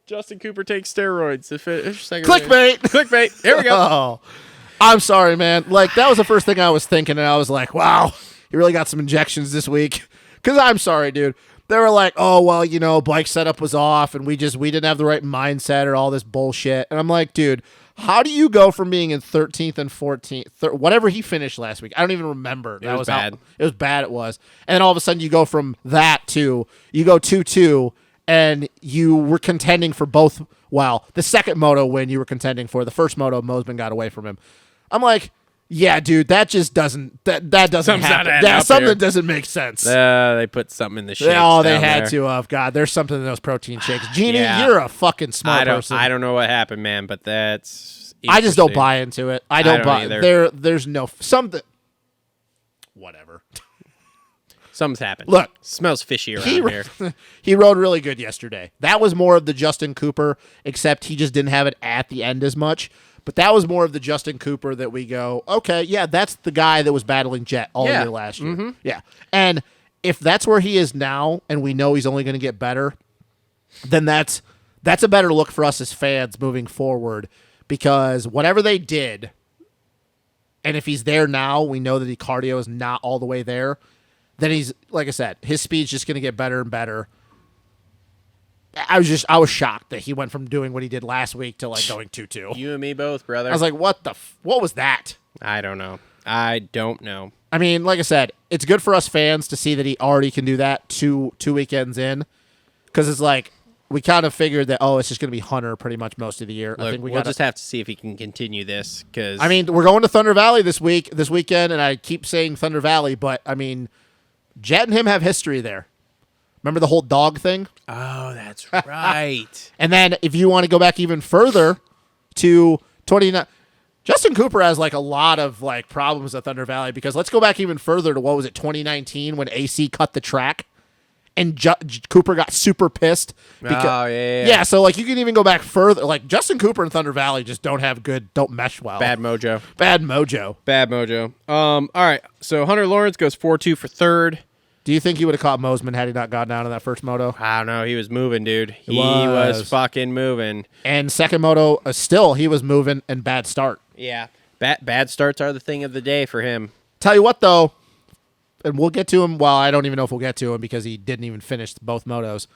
Justin Cooper takes steroids. Clickbait. Clickbait. Here we go. Oh, I'm sorry, man. Like, that was the first thing I was thinking, and I was like, wow, you really got some injections this week. Because I'm sorry, dude. They were like, oh, well, bike setup was off, and we didn't have the right mindset or all this bullshit. And I'm like, dude, how do you go from being in 13th and 14th, whatever he finished last week? I don't even remember. It was bad. It was bad. It was. And then all of a sudden you go from that to, you go 2-2, and you were contending for both. Well, the second moto win you were contending for. The first moto, Mosman got away from him. I'm like, yeah, dude, that just doesn't, that doesn't happen. Something doesn't make sense. They put something in the shakes. They had to have. God, there's something in those protein shakes. Jeannie, you're a fucking smart person. I don't know what happened, man, but that's I just don't buy into it. I don't buy either. There's no something. Whatever. Something's happened. Look, smells fishy around here. He rode really good yesterday. That was more of the Justin Cooper, except he just didn't have it at the end as much. But that was more of the Justin Cooper that we go, okay, yeah, that's the guy that was battling Jet all year last year. Mm-hmm. Yeah. And if that's where he is now, and we know he's only going to get better, then that's a better look for us as fans moving forward, because whatever they did, and if he's there now, we know that the cardio is not all the way there, then he's, like I said, his speed's just going to get better and better. I was shocked that he went from doing what he did last week to like going 2-2. You and me both, brother. I was like, what was that? I don't know. I mean, like I said, it's good for us fans to see that he already can do that two weekends in, because it's like we kind of figured that it's just going to be Hunter pretty much most of the year. Look, I think we'll just have to see if he can continue this. Because I mean, we're going to Thunder Valley this weekend, and I keep saying Thunder Valley, but I mean, Jet and him have history there. Remember the whole dog thing? Oh, that's right. And then if you want to go back even further to 29, Justin Cooper has like a lot of like problems at Thunder Valley, because let's go back even further to 2019 when AC cut the track and Cooper got super pissed. Oh, yeah. Yeah, so like you can even go back further. Like Justin Cooper and Thunder Valley just don't mesh well. Bad mojo. All right. So Hunter Lawrence goes 4-2 for third. Do you think he would have caught Mosman had he not gone down in that first moto? I don't know. He was moving, dude. He was fucking moving. And second moto, still he was moving, and bad start. Yeah. Bad starts are the thing of the day for him. Tell you what, though, and we'll get to him. Well, I don't even know if we'll get to him because he didn't even finish both motos.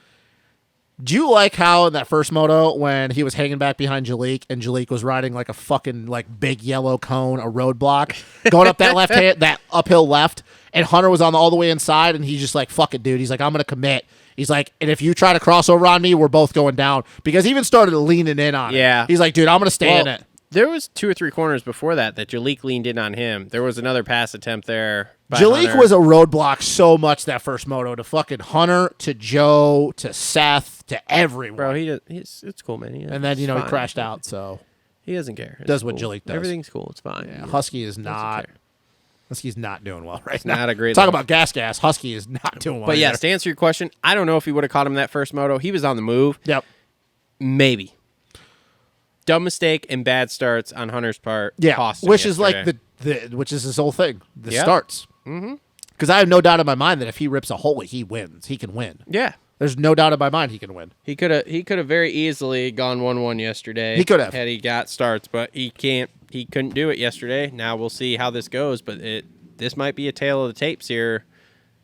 Do you like how in that first moto when he was hanging back behind Jalik and Jalik was riding like a fucking like big yellow cone, a roadblock, going up that left hand, that uphill left, and Hunter was on all the way inside, and he's just like, fuck it, dude. He's like, I'm going to commit. He's like, and if you try to cross over on me, we're both going down, because he even started leaning in on it. Yeah. He's like, dude, I'm going to stay in it. There was 2 or 3 corners before that Jalik leaned in on him. There was another pass attempt there. Jalik Hunter. was a roadblock so much that first moto, to fucking Hunter, to Joe, to Seth, to everyone. Bro, it's cool, man. And then, he crashed out, so. He doesn't care. Does what Jalik does. Everything's cool. It's fine. Yeah, Husky's not doing well right now. Not a great Talk look. about gas. Husky is not doing well. But yes, either. to answer your question, I don't know if he would have caught him that first moto. He was on the move. Yep. Maybe. Dumb mistake and bad starts on Hunter's part. Yeah, cost him which is like yesterday. which is his whole thing. The Yep. starts. Mm-hmm. Because I have no doubt in my mind that if he rips a hole, he wins. He can win. Yeah. There's no doubt in my mind he can win. He could have very easily gone 1-1 yesterday. He could have. Had he got starts, but he couldn't do it yesterday. Now we'll see how this goes, but this might be a tale of the tapes here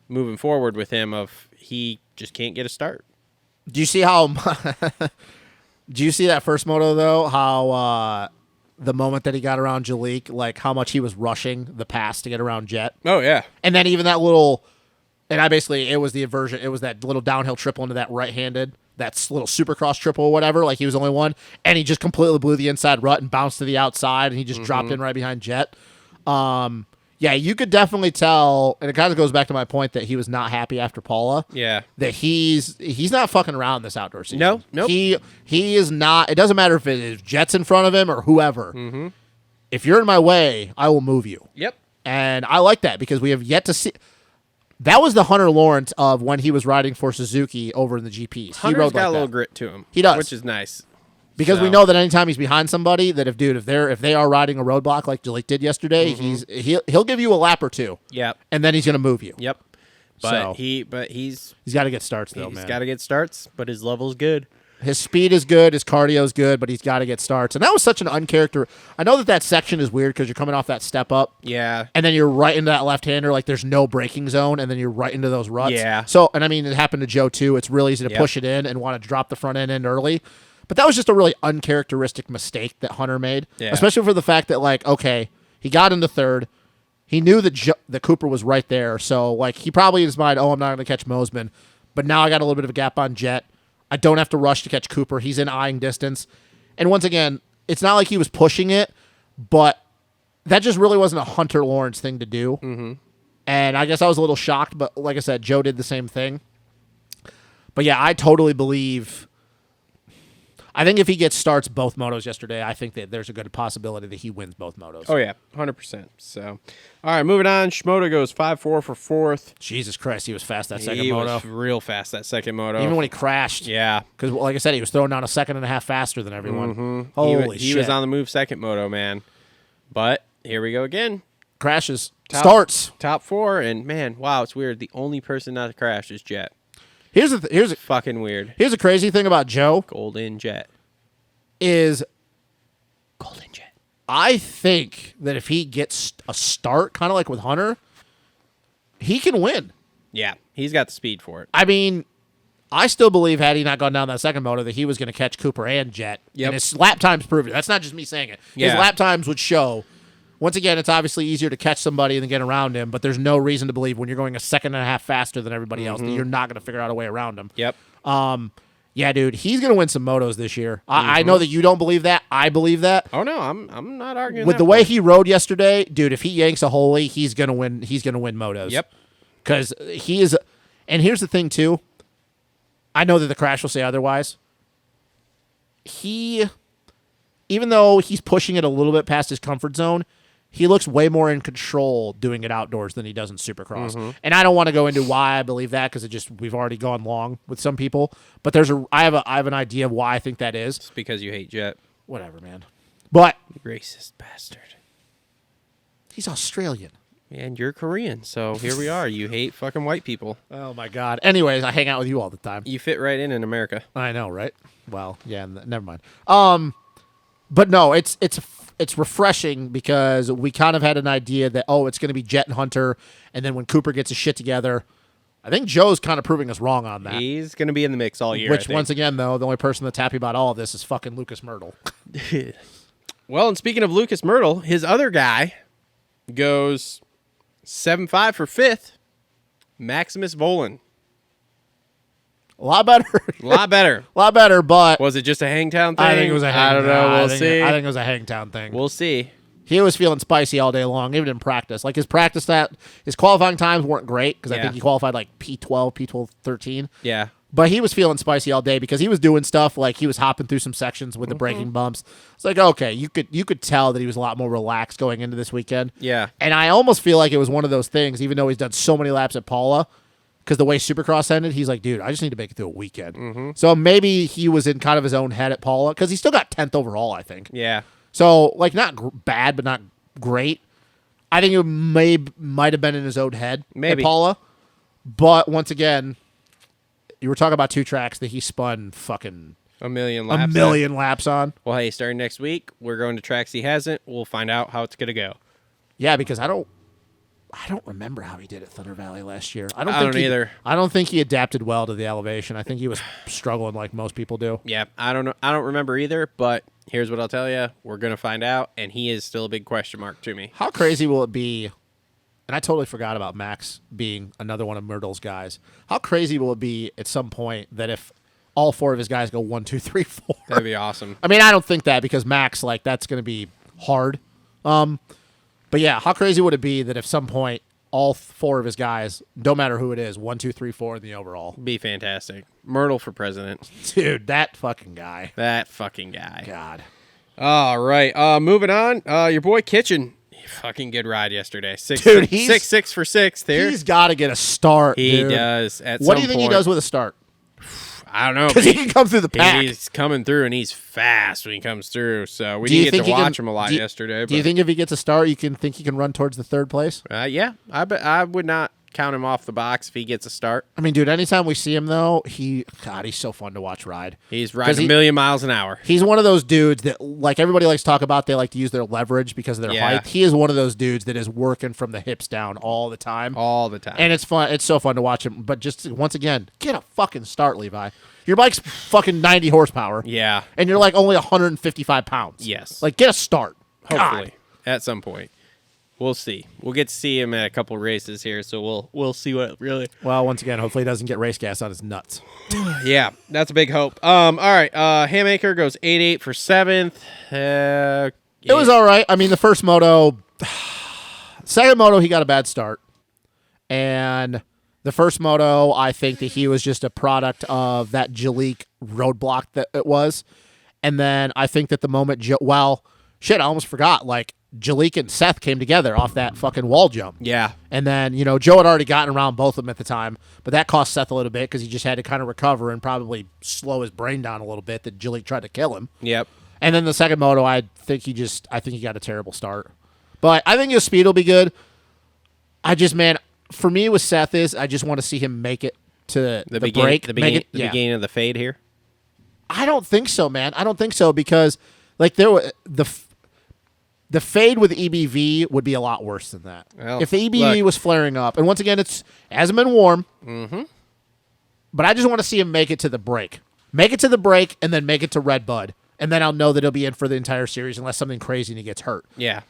moving forward with him of he just can't get a start. Do you see how? Do you see that first moto though? How the moment that he got around Jalik, like how much he was rushing the pass to get around Jet. Oh yeah, and then even that little, and it was the inversion. It was that little downhill triple into that right-handed, that little supercross triple or whatever. Like he was the only one, and he just completely blew the inside rut and bounced to the outside, and he just dropped in right behind Jet. Yeah, you could definitely tell, and it kind of goes back to my point that he was not happy after Paula. Yeah. That he's not fucking around this outdoor season. No, nope. He is not. It doesn't matter if it is Jets in front of him or whoever. Mm-hmm. If you're in my way, I will move you. Yep. And I like that because we have yet to see. That was the Hunter Lawrence of when he was riding for Suzuki over in the GPs. Hunter's he rode got like a little that. grit to him. He does. Which is nice. Because we know that anytime he's behind somebody, that if they are riding a roadblock like Jalik did yesterday, he'll give you a lap or two. Yep. And then he's going to move you. Yep. But he's got to get starts though, man. He's got to get starts, but his level's good. His speed is good, his cardio is good, but he's got to get starts. And that was such an uncharacter. I know that section is weird because you're coming off that step up. Yeah. And then you're right into that left-hander, like there's no braking zone, and then you're right into those ruts. Yeah. So, and I mean, it happened to Joe too. It's really easy to push it in and want to drop the front end in early. But that was just a really uncharacteristic mistake that Hunter made, especially for the fact that, like, okay, he got into third. He knew that Cooper was right there. So, like, he probably in his mind, I'm not going to catch Mosman. But now I got a little bit of a gap on Jet. I don't have to rush to catch Cooper. He's in eyeing distance. And once again, it's not like he was pushing it, but that just really wasn't a Hunter Lawrence thing to do. Mm-hmm. And I guess I was a little shocked, but like I said, Joe did the same thing. But yeah, I totally believe... I think if he starts both motos yesterday, I think that there's a good possibility that he wins both motos. Oh, yeah, 100%. So, all right, moving on. Shimoda goes 5-4 for fourth. Jesus Christ, he was fast that second moto. moto. He was real fast that second moto. Even when he crashed. Yeah. Because, like I said, he was throwing down a second and a half faster than everyone. Mm-hmm. Holy shit. He was on the move second moto, man. But here we go again. Crashes. Starts. Top 4, and, man, wow, it's weird. The only person not to crash is Jet. Here's fucking weird. Here's the crazy thing about Joe. Golden Jet. Is Golden Jet. I think that if he gets a start, kind of like with Hunter, he can win. Yeah, he's got the speed for it. I mean, I still believe had he not gone down that second moto that he was going to catch Cooper and Jet. Yep. And his lap times proved it. That's not just me saying it. His Yeah. lap times would show. Once again, it's obviously easier to catch somebody than get around him, but there's no reason to believe when you're going a second and a half faster than everybody else that you're not going to figure out a way around him. Yep. Yeah, dude, he's going to win some motos this year. I know that you don't believe that. I believe that. Oh no, I'm not arguing With that the way point. he rode yesterday, dude, if he yanks a holy, he's going to win. He's going to win motos. Yep. Because he is. And here's the thing, too. I know that the crash will say otherwise. Even though he's pushing it a little bit past his comfort zone, he looks way more in control doing it outdoors than he does in Supercross. And I don't want to go into why I believe that because we've already gone long with some people. But I have an idea of why I think that is. It's because you hate Jet. Whatever, man. But You racist bastard. he's Australian. And you're Korean, so here we are. You hate fucking white people. Oh my God. Anyways, I hang out with you all the time. You fit right in America. I know, right? Well, yeah, never mind. But no, it's refreshing because we kind of had an idea that it's going to be Jet and Hunter, and then when Cooper gets his shit together, I think Joe's kind of proving us wrong on that. He's going to be in the mix all year. Which once again, though, the only person that's happy about all of this is fucking Lucas Myrtle. Well, and speaking of Lucas Myrtle, his other guy goes 7.5 for 5th. Maximus Volan. A lot better. A lot better. A lot better, but Was it just a Hangtown thing? I think it was a Hangtown. I don't know. We'll see. I think it was a Hangtown thing. We'll see. He was feeling spicy all day long, even in practice. Like his qualifying times weren't great because I Yeah. think he qualified like P12, P12, 13. Yeah. But he was feeling spicy all day because he was doing stuff like he was hopping through some sections with the braking bumps. It's like, okay, you could tell that he was a lot more relaxed going into this weekend. Yeah. And I almost feel like it was one of those things, even though he's done so many laps at Paula, because the way Supercross ended, he's like, dude, I just need to make it through a weekend. So maybe he was in kind of his own head at Paula because he still got 10th overall, I think. Yeah. So, like, not bad, but not great. I think it might have been in his own head Maybe. at Paula. But once again, you were talking about two tracks that he spun fucking A million a laps. million laps on. Well, hey, starting next week, we're going to tracks he hasn't. We'll find out how it's going to go. Yeah, because I don't remember how he did at Thunder Valley last year. I don't think either. I don't think he adapted well to the elevation. I think he was struggling like most people do. Yeah, I don't know. I don't remember either, but here's what I'll tell you. We're going to find out, and he is still a big question mark to me. How crazy will it be? And I totally forgot about Max being another one of Myrtle's guys. How crazy will it be at some point that if all four of his guys go 1, 2, 3, 4? That'd be awesome. I mean, I don't think that because Max, like, that's going to be hard. But yeah, how crazy would it be that if some point all four of his guys, no matter who it is, 1, 2, 3, 4 in the overall? Be fantastic. Myrtle for president. Dude, that fucking guy. That fucking guy. God. All right. Moving on. Your boy Kitchen. Fucking good ride yesterday. Dude, six for 6th here. He's got to get a start, He dude. does. At What some do you think he point. does with a start? I don't know. Because he can come through the pack. He's coming through, and he's fast when he comes through. So we Do you didn't get think to he can- watch him a lot do you- yesterday. Do you but, think if he gets a start, you can think he can run towards the third place? Yeah, I would not count him off the box if he gets a start. I mean, dude, anytime we see him, though, he's so fun to watch ride. He's riding 'Cause a million miles an hour. He's one of those dudes that, like, everybody likes to talk about, they like to use their leverage because of their Yeah. height. He is one of those dudes that is working from the hips down all the time. All the time. And it's fun. It's so fun to watch him. But just, once again, get a fucking start, Levi. Your bike's fucking 90 horsepower. yeah. And you're like only 155 pounds. Yes. Like, get a start. Hopefully. God. At some point. We'll see. We'll get to see him at a couple races here, so we'll see what really. Well, once again, hopefully he doesn't get race gas on his nuts. Yeah, that's a big hope. All right. Haymaker goes 8.8 for 7th. It was all right. I mean, the first moto, second moto, he got a bad start. And the first moto, I think that he was just a product of that Jalik roadblock that it was. And then I think that the moment, I almost forgot. Like, Jalik and Seth came together off that fucking wall jump. Yeah. And then, Joe had already gotten around both of them at the time, but that cost Seth a little bit because he just had to kind of recover and probably slow his brain down a little bit that Jalik tried to kill him. Yep. And then the second moto, I think he got a terrible start. But I think his speed will be good. For me with Seth I just want to see him make it to the break. The beginning of the fade here. I don't think so, man. I don't think so because like the fade with EBV would be a lot worse than that. Well, if the EBV was flaring up, and once again, it hasn't been warm. Mm-hmm. But I just want to see him make it to the break. Make it to the break and then make it to Redbud. And then I'll know that he'll be in for the entire series unless something crazy and he gets hurt. Yeah.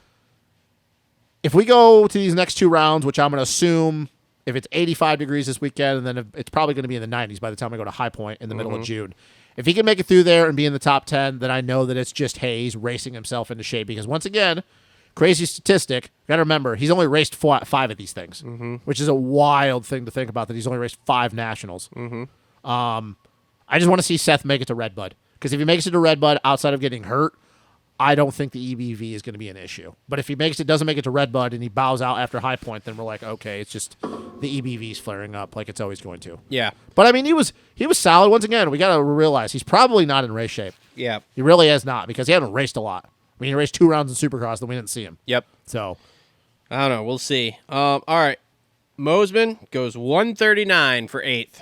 If we go to these next 2 rounds, which I'm going to assume if it's 85 degrees this weekend, and then it's probably going to be in the 90s by the time I go to High Point in the middle of June. If he can make it through there and be in the top 10, then I know that it's just Hayes racing himself into shape. Because once again, crazy statistic, got to remember, he's only raced 5 of these things, which is a wild thing to think about, that he's only raced 5 nationals. I just want to see Seth make it to Redbud. Because if he makes it to Redbud outside of getting hurt, I don't think the EBV is going to be an issue. But if he doesn't make it to Redbud and he bows out after High Point, then we're like, okay, it's just the EBV is flaring up like it's always going to. Yeah. But I mean, he was solid. Once again, we got to realize he's probably not in race shape. Yeah. He really is not, because he hasn't raced a lot. I mean, he raced 2 rounds in Supercross, then we didn't see him. Yep. So I don't know. We'll see. All right. Mosman goes 139 for 8th.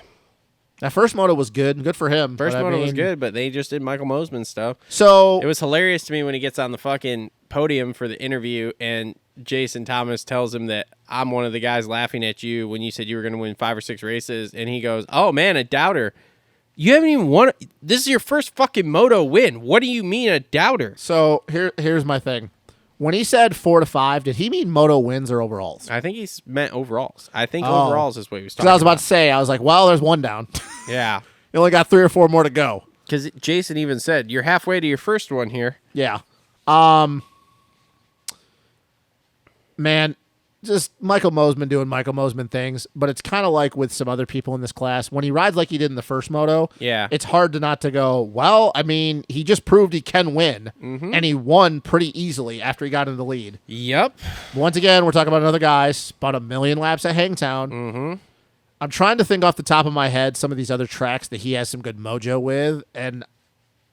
that first moto was good. Good for him. First moto was good, but they just did Michael Mosman stuff. So It was hilarious to me when he gets on the fucking podium for the interview and Jason Thomas tells him that I'm one of the guys laughing at you when you said you were going to win 5 or 6 races. And he goes, oh, man, a doubter. You haven't even won. This is your first fucking moto win. What do you mean a doubter? So here's my thing. When he said 4 to 5, did he mean moto wins or overalls? I think he's meant overalls. I think overalls is what he was talking Because I was about about. to say, I was like, well, there's 1 down. Yeah. You only got 3 or 4 more to go. Because Jason even said, you're halfway to your first one here. Yeah. Man, just Michael Mosman doing Michael Mosman things, but it's kind of like with some other people in this class. When he rides like he did in the first moto, Yeah. it's hard to not to go, well, I mean, he just proved he can win, and he won pretty easily after he got in the lead. Yep. Once again, we're talking about another guy, spun 1,000,000 laps at Hangtown. I'm trying to think off the top of my head some of these other tracks that he has some good mojo with, and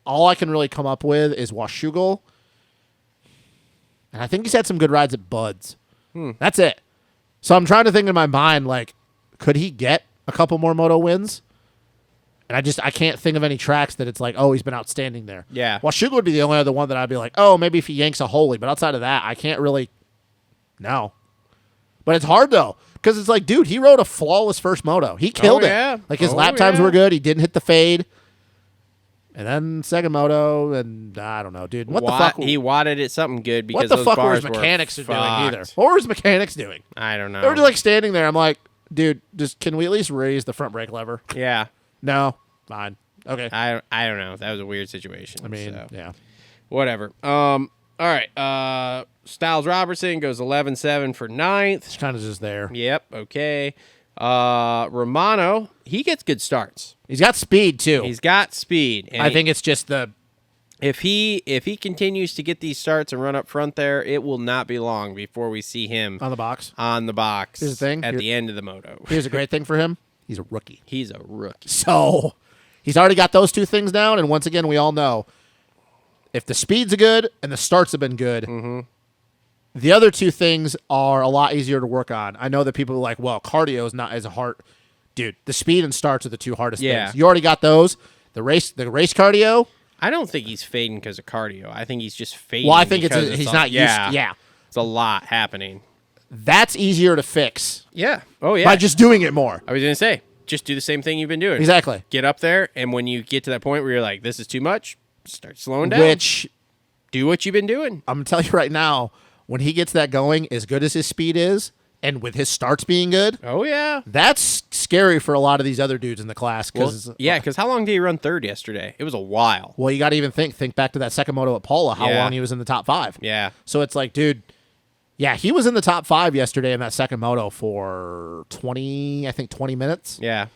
all I can really come up with is Washougal. And I think he's had some good rides at Bud's. That's it. So I'm trying to think in my mind, like, could he get a couple more moto wins? And I can't think of any tracks that it's like, oh, he's been outstanding there. Yeah. Washougal would be the only other one that I'd be like, oh, maybe if he yanks a Holy. But outside of that, I can't really. No. But it's hard, though. Because it's like, dude, he rode a flawless first moto. He killed yeah. it. Like, his Oh, lap times yeah. were good. He didn't hit the fade. And then second moto, and I don't know, dude. What the fuck? He wadded it something good because What the those fuck were bars his mechanics doing fucked. either? What were his mechanics doing? I don't know. They were just like standing there. I'm like, dude, just can we at least raise the front brake lever? Yeah. No, fine, okay. I don't know. That was a weird situation. I mean, so. yeah. Whatever. All right. Styles Robertson goes 11-7 for 9th. It's kind of just there. Yep. Okay. Romano, he gets good starts. He's got speed too. He's got speed. And I think it's just the if he continues to get these starts and run up front there, it will not be long before we see him on the box. on the box Here's the thing. at the end of the moto. Here's a great thing for him. He's a rookie. He's a rookie. So he's already got those 2 things down. And once again, we all know if the speeds are good and the starts have been good, the other 2 things are a lot easier to work on. I know that people are like, well, cardio is not as hard. Dude, the speed and starts are the 2 hardest things. You already got those. The race cardio. I don't think he's fading because of cardio. I think he's just fading. Well, I think because he's not used. Yeah, it's a lot happening. that's easier to fix Yeah. Oh yeah. by just doing it more. I was gonna say, just do the same thing you've been doing. Exactly. Get up there, and when you get to that point where you're like, this is too much, start slowing down. Which Do what you've been doing. I'm gonna tell you right now, when he gets that going, as good as his speed is, and with his starts being good, Oh yeah. that's scary for a lot of these other dudes in the class. Well, Because yeah, because how long did he run third yesterday? It was a while. well, you got to even think back to that second moto at Paula, how Yeah. long he was in the top 5. Yeah. So it's like, dude, yeah, he was in the top 5 yesterday in that second moto for 20 minutes. Yeah.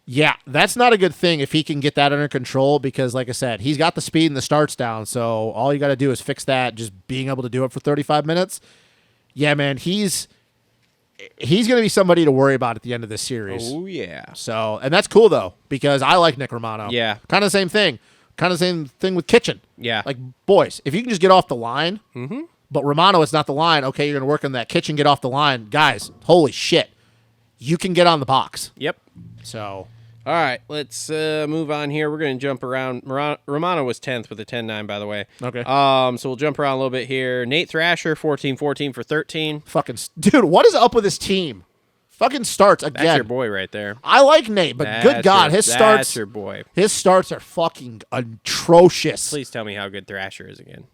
Yeah, that's not a good thing if he can get that under control because, like I said, he's got the speed and the starts down. So all you got to do is fix that, just being able to do it for 35 minutes. Yeah, man, he's going to be somebody to worry about at the end of this series. Oh yeah. So, and that's cool, though, because I like Nick Romano. Yeah. Kind of the same thing. Kind of the same thing with Kitchen. Yeah. Like, boys, if you can just get off the line, but Romano, it's not the line. Okay, you're going to work on that. Kitchen, get off the line. Guys, holy shit. You can get on the box. Yep. So, All right, let's move on here. We're going to jump around. Romano was 10th with a 10-9, by the way. Okay. So we'll jump around a little bit here. Nate Thrasher, 14-14 for 13. fucking, dude, what is up with this team? Fucking starts again. That's your boy right there. I like Nate, but good God, his starts. That's your boy. His starts are fucking atrocious. Please tell me how good Thrasher is again.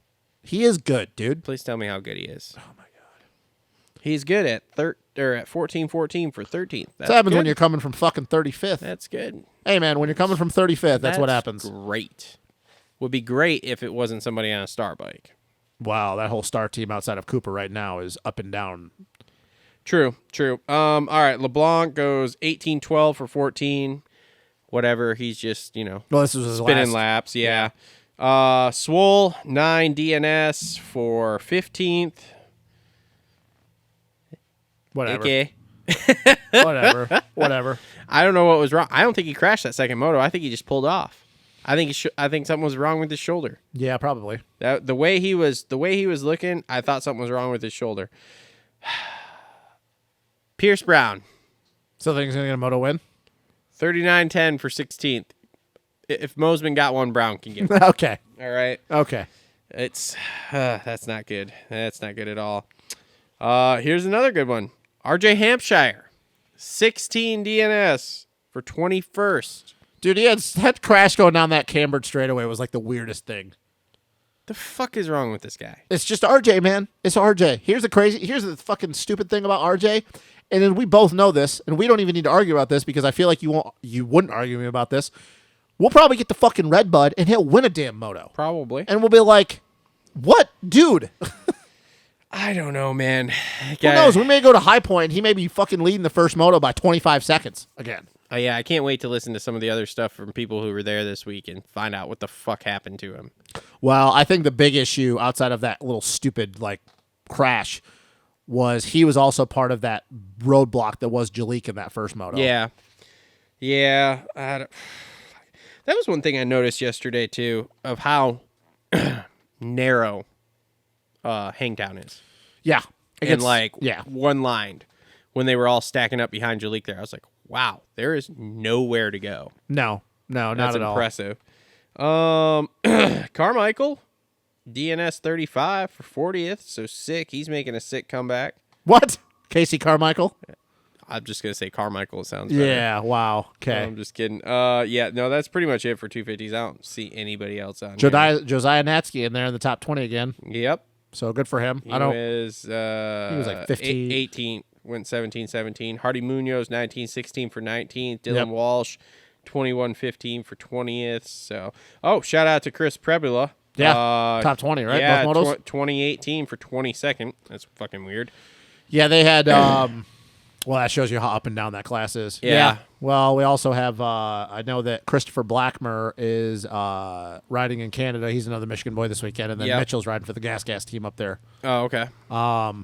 He is good, dude. Please tell me how good he is. Oh my god. He's good at 14-14 for 13th. That's That happens good. when you're coming from fucking 35th. That's good. Hey man, when you're coming from 35th, that's what happens. Great. Would be great if it wasn't somebody on a star bike. Wow, that whole star team outside of Cooper right now is up and down. True. All right, LeBlanc goes 18-12 for 14. Whatever, he's just, Well, this was his spinning last. laps, yeah. Swole 9 DNS for 15th. Whatever. Okay. Whatever. I don't know what was wrong. I don't think he crashed that second moto. I think he just pulled off. I think something was wrong with his shoulder. Yeah, probably. The way he was looking, I thought something was wrong with his shoulder. Pierce Brown, Still think he's going to get a moto win? 39-10 for 16th. If Mosman got one, Brown can get one. Okay. All right. Okay. It's that's not good. That's not good at all. Here's another good one. RJ Hampshire, 16 DNS for 21st. Dude, he had that crash going down that cambered straightaway was like the weirdest thing. The fuck is wrong with this guy? It's just RJ, man. It's RJ. Here's the fucking stupid thing about RJ. And then we both know this, and we don't even need to argue about this because I feel like you wouldn't argue with me about this. We'll probably get the fucking red bud and he'll win a damn moto. Probably. And we'll be like, what? Dude. I don't know, man. Who knows? We may go to High Point and he may be fucking leading the first moto by 25 seconds again. Oh, yeah, I can't wait to listen to some of the other stuff from people who were there this week and find out what the fuck happened to him. Well, I think the big issue outside of that little stupid crash was he was also part of that roadblock that was Jalik in that first moto. Yeah. That was one thing I noticed yesterday too of how narrow Hangtown is. Yeah. And one lined when they were all stacking up behind Jalik there. I was like, wow, there is nowhere to go. No, not That's at all. impressive. Carmichael, DNS 35 for 40th, so sick. He's making a sick comeback. What? Casey Carmichael? I'm just gonna say Carmichael. It sounds better. Yeah. Wow. Okay. I'm just kidding. No, that's pretty much it for 250s. I don't see anybody else on here. Josiah Natsky in there in the top 20 again. Yep. So good for him. He was like 15. 18, went 17-17. Hardy Munoz, 19-16 for 19th. Dylan Walsh, 21-15 for 20th. So, shout out to Chris Prebula. Yeah, top 20, right? Yeah, Both motos? 2018 for 22nd. That's fucking weird. Yeah, they had... well, that shows you how up and down that class is. Yeah. Well, we also have... I know that Christopher Blackmer is riding in Canada. He's another Michigan boy this weekend. And then Mitchell's riding for the Gas team up there. Oh, okay. A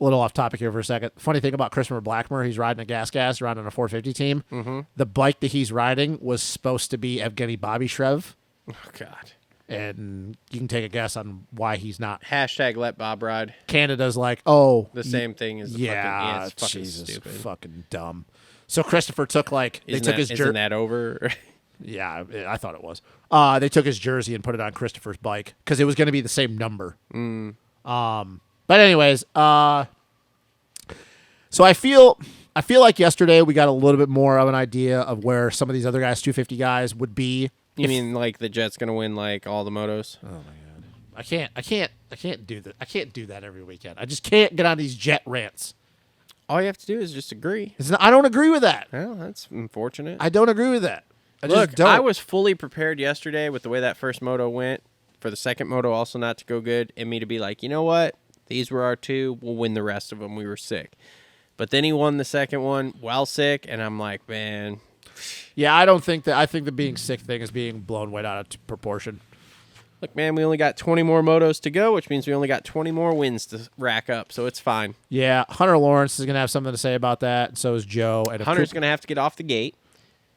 little off topic here for a second. Funny thing about Christopher Blackmer, he's riding a Gas, riding a 450 team. Mm-hmm. The bike that he's riding was supposed to be Evgeny Bobbyshrev. Oh, God. And you can take a guess on why he's not. Hashtag let Bob ride. Canada's like, oh. The same thing as the fucking... it's fucking Jesus, stupid. fucking dumb. So Christopher took his jersey. Isn't that over? Yeah, I thought it was. They took his jersey and put it on Christopher's bike because it was going to be the same number. But anyways, so I feel like yesterday we got a little bit more of an idea of where some of these other guys, 250 guys, would be. You mean like the Jet's gonna win like all the motos? Oh my God, I can't do that. I can't do that every weekend. I just can't get on these Jet rants. All you have to do is just agree. I don't agree with that. Well, that's unfortunate. I don't agree with that. I was fully prepared yesterday with the way that first moto went for the second moto also not to go good, and me to be like, you know what? These were our two. We'll win the rest of them. We were sick. But then he won the second one while sick, and I'm like, man. Yeah, I think the being sick thing is being blown way out of proportion. Look, man, we only got 20 more motos to go, which means we only got 20 more wins to rack up, so it's fine. Yeah, Hunter Lawrence is going to have something to say about that, and so is Joe. And Hunter's going to have to get off the gate.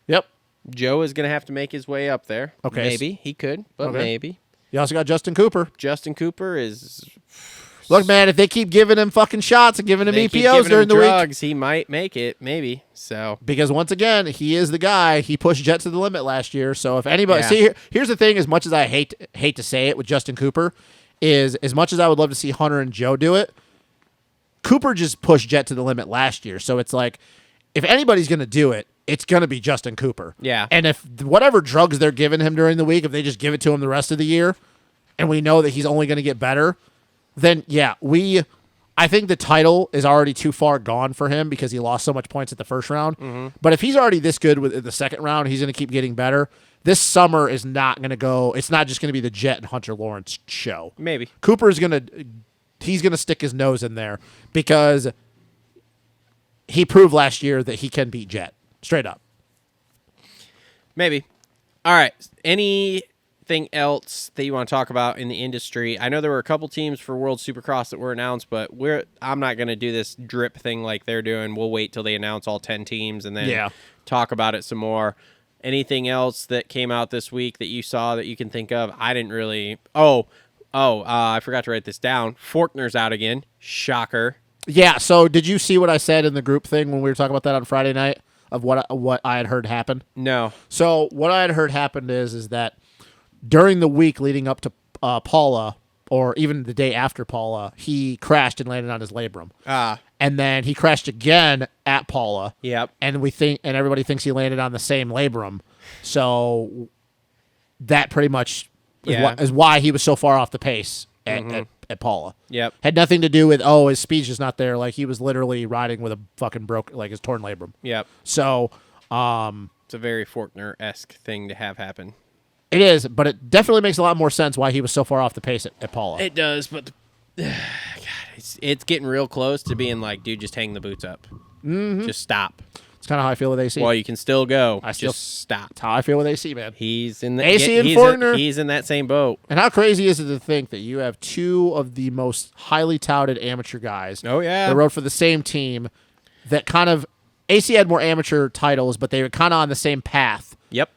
Yep. Joe is going to have to make his way up there. Okay. Maybe. He could, but maybe. You also got Justin Cooper. Justin Cooper is... Look, man, if they keep giving him fucking shots and giving him EPOs during the drugs, week, he might make it, maybe. So because once again, he is the guy. He pushed Jet to the limit last year. So if anybody, here's the thing: as much as I hate to say it with Justin Cooper, is as much as I would love to see Hunter and Joe do it, Cooper just pushed Jet to the limit last year. So it's like, if anybody's going to do it, it's going to be Justin Cooper. Yeah. And if whatever drugs they're giving him during the week, if they just give it to him the rest of the year, and we know that he's only going to get better, then yeah, I think the title is already too far gone for him because he lost so much points at the first round. Mm-hmm. But if he's already this good with the second round, he's going to keep getting better. This summer is not going to go. It's not just going to be the Jet and Hunter Lawrence show. Maybe Cooper is he's going to stick his nose in there because he proved last year that he can beat Jet straight up. Maybe. All right. Anything else that you want to talk about in the industry? I know there were a couple teams for World Supercross that were announced, but I'm not going to do this drip thing like they're doing. We'll wait till they announce all 10 teams and then talk about it some more. Anything else that came out this week that you saw that you can think of? I didn't really. I forgot to write this down. Faulkner's out again. Shocker. Yeah. So did you see what I said in the group thing when we were talking about that on Friday night of what I had heard happen? No. So what I had heard happened is that during the week leading up to Paula, or even the day after Paula, he crashed and landed on his labrum. And then he crashed again at Paula. Yep. And everybody thinks he landed on the same labrum. So that pretty much is why he was so far off the pace at Paula. Yep. Had nothing to do with his speed's just not there. Like he was literally riding with a fucking his torn labrum. Yep. So it's a very Faulkner-esque thing to have happen. It is, but it definitely makes a lot more sense why he was so far off the pace at Paula. It does, but God, it's getting real close to being like, dude, just hang the boots up. Mm-hmm. Just stop. It's kind of how I feel with AC. Well, you can still go. Just stop. That's how I feel with AC, man. He's in the AC and Faulkner. He's in that same boat. And how crazy is it to think that you have two of the most highly touted amateur guys? Oh yeah, that rode for the same team. That kind of AC had more amateur titles, but they were kind of on the same path. Yep.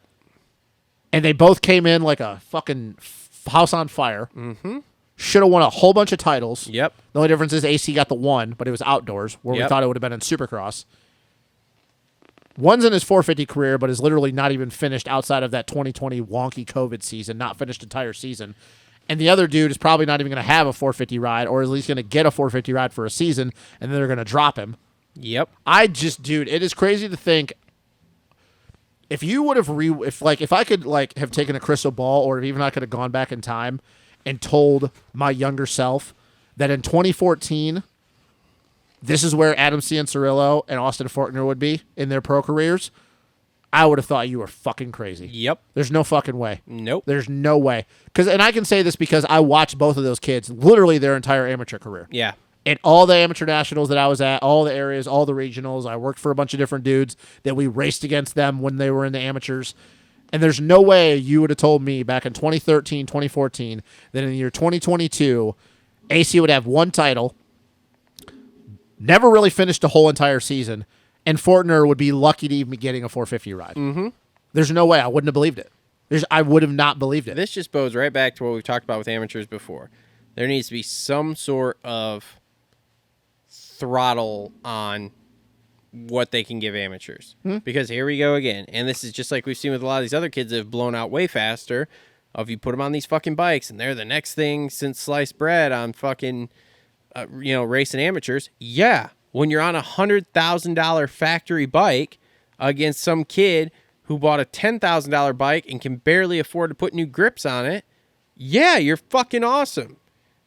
And they both came in like a fucking house on fire. Mm-hmm. Should have won a whole bunch of titles. Yep. The only difference is AC got the one, but it was outdoors, where we thought it would have been in Supercross. One's in his 450 career, but is literally not even finished outside of that 2020 wonky COVID season, not finished entire season. And the other dude is probably not even going to have a 450 ride, or at least going to get a 450 ride for a season, and then they're going to drop him. Yep. Dude, it is crazy to think. If you would have if I could have taken a crystal ball, or if even I could have gone back in time and told my younger self that in 2014, this is where Adam Cianciarillo and Austin Faulkner would be in their pro careers, I would have thought you were fucking crazy. Yep. There's no fucking way. Nope. There's no way. And I can say this because I watched both of those kids literally their entire amateur career. Yeah. And all the amateur nationals that I was at, all the areas, all the regionals, I worked for a bunch of different dudes that we raced against them when they were in the amateurs. And there's no way you would have told me back in 2013, 2014, that in the year 2022, AC would have one title, never really finished a whole entire season, and Faulkner would be lucky to even be getting a 450 ride. Mm-hmm. There's no way. I wouldn't have believed it. I would have not believed it. This just goes right back to what we've talked about with amateurs before. There needs to be some sort of throttle on what they can give amateurs. Because here we go again. And this is just like we've seen with a lot of these other kids that have blown out way faster. If you put them on these fucking bikes and they're the next thing since sliced bread on fucking, racing amateurs. Yeah. When you're on a $100,000 factory bike against some kid who bought a $10,000 bike and can barely afford to put new grips on it. Yeah, you're fucking awesome.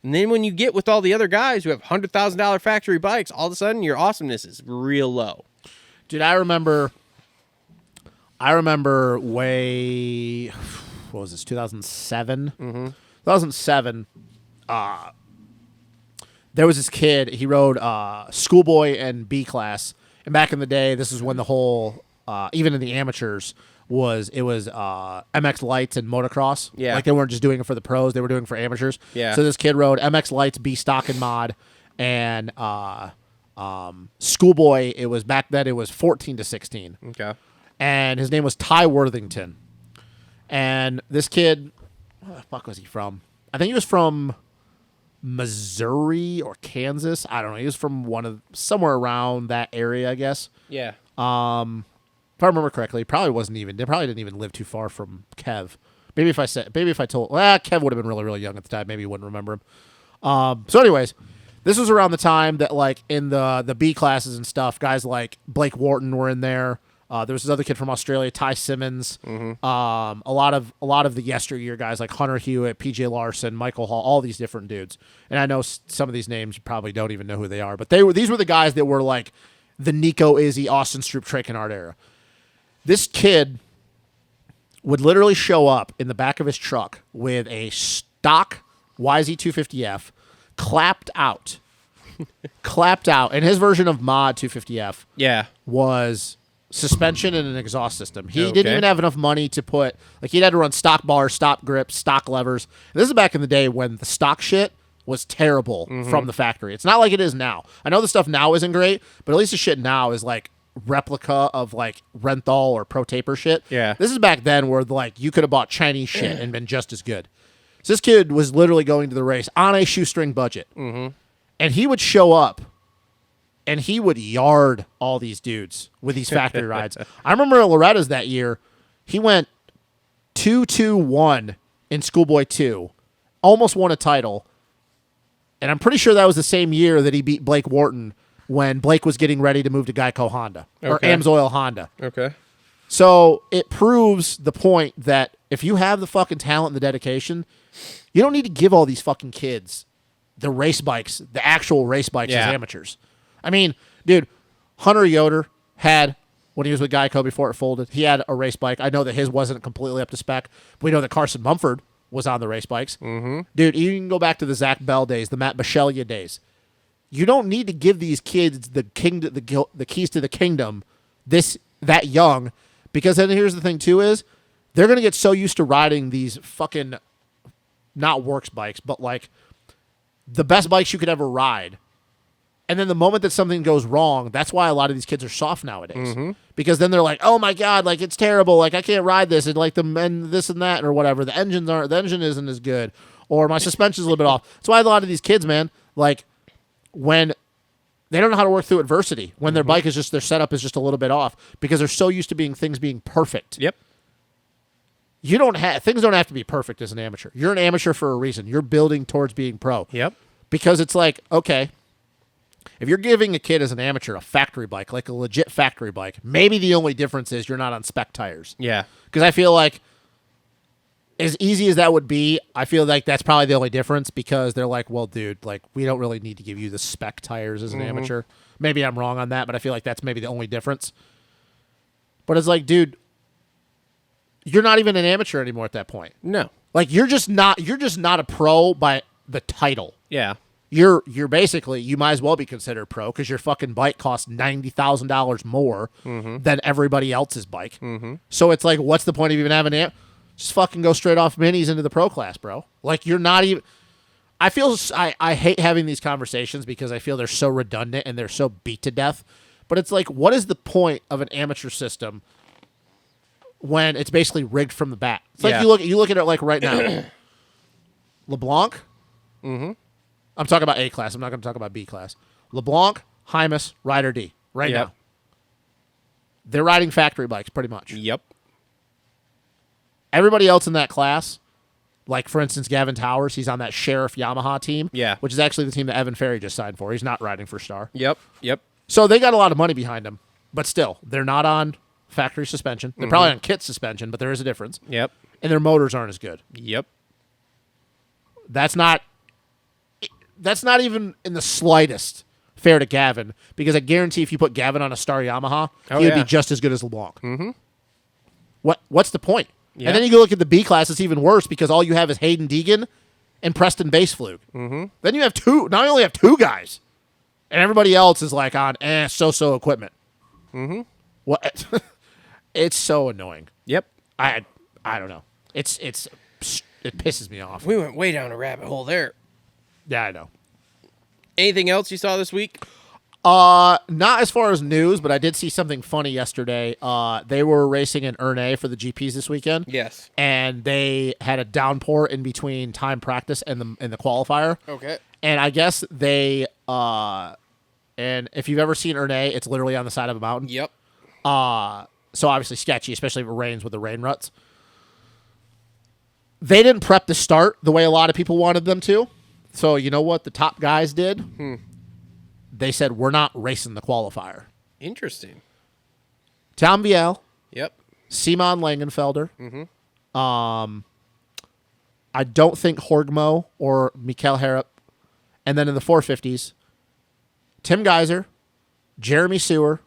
And then when you get with all the other guys who have $100,000 factory bikes, all of a sudden your awesomeness is real low. Dude, I remember way, what was this, 2007? Mm-hmm. 2007, there was this kid, he rode schoolboy and B class. And back in the day, this is when the whole, even in the amateurs, it was MX Lights and motocross. Yeah. Like they weren't just doing it for the pros, they were doing it for amateurs. Yeah. So this kid rode MX Lights, B stock and mod, and schoolboy, it was 14 to 16. Okay. And his name was Ty Worthington. And this kid, where the fuck was he from? I think he was from Missouri or Kansas. I don't know. He was from somewhere around that area, I guess. Yeah. If I remember correctly, they probably didn't even live too far from Kev. Maybe if I told, Kev would have been really, really young at the time. Maybe you wouldn't remember him. So anyways, This was around the time that, like, in the B classes and stuff, guys like Blake Wharton were in there. There was this other kid from Australia, Ty Simmons. A lot of the yesteryear guys like Hunter Hewitt, PJ Larson, Michael Hall, all these different dudes. And I know some of these names you probably don't even know who they are, but these were the guys that were like the Nico Izzy, Austin Stroop, Trey Kennard era. This kid would literally show up in the back of his truck with a stock YZ250F clapped out. And his version of Mod 250F was suspension and an exhaust system. He didn't even have enough money to put, like, he'd had to run stock bars, stock grips, stock levers. And this is back in the day when the stock shit was terrible from the factory. It's not like it is now. I know the stuff now isn't great, but at least the shit now is like replica of like Renthal or Pro Taper shit. Yeah. This is back then where like you could have bought Chinese shit and been just as good. So this kid was literally going to the race on a shoestring budget. And he would show up and he would yard all these dudes with these factory rides. I remember at Loretta's that year, he went 2-2-1 in Schoolboy 2, almost won a title. And I'm pretty sure that was the same year that he beat Blake Wharton when Blake was getting ready to move to Geico Honda or Amsoil Honda. Okay. So it proves the point that if you have the fucking talent and the dedication, you don't need to give all these fucking kids the race bikes, the actual race bikes as amateurs. I mean, dude, Hunter Yoder had, when he was with Geico before it folded, he had a race bike. I know that his wasn't completely up to spec, but we know that Carson Mumford was on the race bikes. Dude, you can go back to the Zach Bell days, the Matt Bisceglia days. You don't need to give these kids the keys to the kingdom that young, because then here's the thing too is they're going to get so used to riding these fucking, not Worx bikes, but like the best bikes you could ever ride. And then the moment that something goes wrong, that's why a lot of these kids are soft nowadays. Because then they're like, oh my God, like it's terrible. Like I can't ride this. And like and this and that or whatever. The engine isn't as good. Or my suspension's a little bit off. That's why a lot of these kids, man, like when they don't know how to work through adversity, when their bike is just, their setup is just a little bit off because they're so used to things being perfect. Yep. Things don't have to be perfect as an amateur. You're an amateur for a reason. You're building towards being pro. Yep. Because it's like, okay, if you're giving a kid as an amateur a factory bike, like a legit factory bike, maybe the only difference is you're not on spec tires. Yeah. Because I feel like as easy as that would be, I feel like that's probably the only difference because they're like, well, dude, like we don't really need to give you the spec tires as an amateur. Maybe I'm wrong on that, but I feel like that's maybe the only difference. But it's like, dude, you're not even an amateur anymore at that point. No. Like you're just not a pro by the title. Yeah. You're basically, you might as well be considered pro because your fucking bike costs $90,000 more than everybody else's bike. So it's like, what's the point of even having it? Just fucking go straight off minis into the pro class, bro. Like you're not even. I hate having these conversations because I feel they're so redundant and they're so beat to death. But it's like, what is the point of an amateur system when it's basically rigged from the bat? It's like you look at it like right now. LeBlanc. I'm talking about A class. I'm not going to talk about B class. LeBlanc, Hymas, Rider D. Right now. They're riding factory bikes pretty much. Yep. Everybody else in that class, like for instance Gavin Towers, he's on that Sheriff Yamaha team. Yeah. Which is actually the team that Evan Ferry just signed for. He's not riding for Star. Yep. So they got a lot of money behind them. But still, they're not on factory suspension. They're probably on kit suspension, but there is a difference. Yep. And their motors aren't as good. Yep. That's not even in the slightest fair to Gavin, because I guarantee if you put Gavin on a Star Yamaha, he would be just as good as LeBlanc. What's the point? Yeah. And then you go look at the B class, it's even worse because all you have is Hayden Deegan and Preston Baseflug. Then you have two. Now you only have two guys, and everybody else is like on so-so equipment. What? It's so annoying. Yep. I don't know. It pisses me off. We went way down a rabbit hole there. Yeah, I know. Anything else you saw this week? Not as far as news, but I did see something funny yesterday. They were racing in Ernay for the GPs this weekend. Yes. And they had a downpour in between time practice and the qualifier. Okay. And I guess they and if you've ever seen Ernay, it's literally on the side of a mountain. Yep. So obviously sketchy, especially if it rains with the rain ruts. They didn't prep the start the way a lot of people wanted them to. So you know what the top guys did? They said, we're not racing the qualifier. Interesting. Tom Viel, Yep. Simon Langenfelder. I don't think Horgmo or Mikael Harrop. And then in the 450s, Tim Geiser, Jeremy Sewer,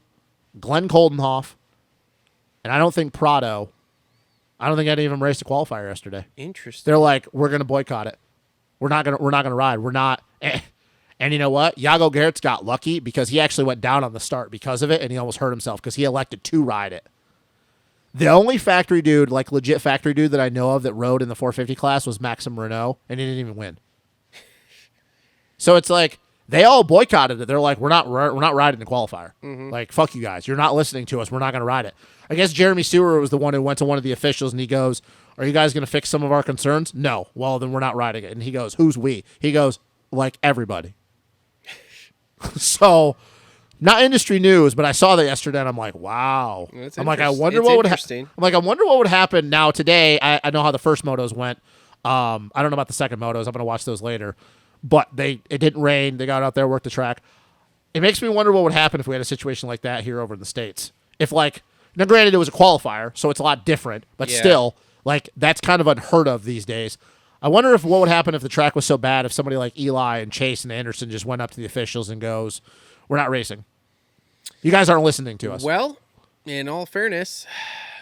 Glenn Coldenhoff, and I don't think Prado. I don't think any of them raced a qualifier yesterday. Interesting. They're like, we're gonna boycott it. We're not gonna ride. We're not. And you know what? Yago Gerrits got lucky because he actually went down on the start because of it, and he almost hurt himself because he elected to ride it. The only factory dude, like legit factory dude that I know of that rode in the 450 class was Maxim Renault, and he didn't even win. So it's like they all boycotted it. They're like, we're not riding the qualifier. Like, fuck you guys. You're not listening to us. We're not going to ride it. I guess Jeremy Sewer was the one who went to one of the officials, and he goes, are you guys going to fix some of our concerns? No. Well, then we're not riding it. And he goes, who's we? He goes, like everybody. So, not industry news, but I saw that yesterday, and I'm like, wow. That's I'm like, I interest- wonder it's what would interesting. I'm like, I wonder what would happen now today. I know how the first motos went. I don't know about the second motos. I'm going to watch those later. But it didn't rain. They got out there, worked the track. It makes me wonder what would happen if we had a situation like that here over in the States. If, like, now granted, it was a qualifier, so it's a lot different, but Yeah. still, like, that's kind of unheard of these days. I wonder if what would happen if the track was so bad if somebody like Eli and Chase and Anderson just went up to the officials and goes, we're not racing. You guys aren't listening to us. Well, in all fairness,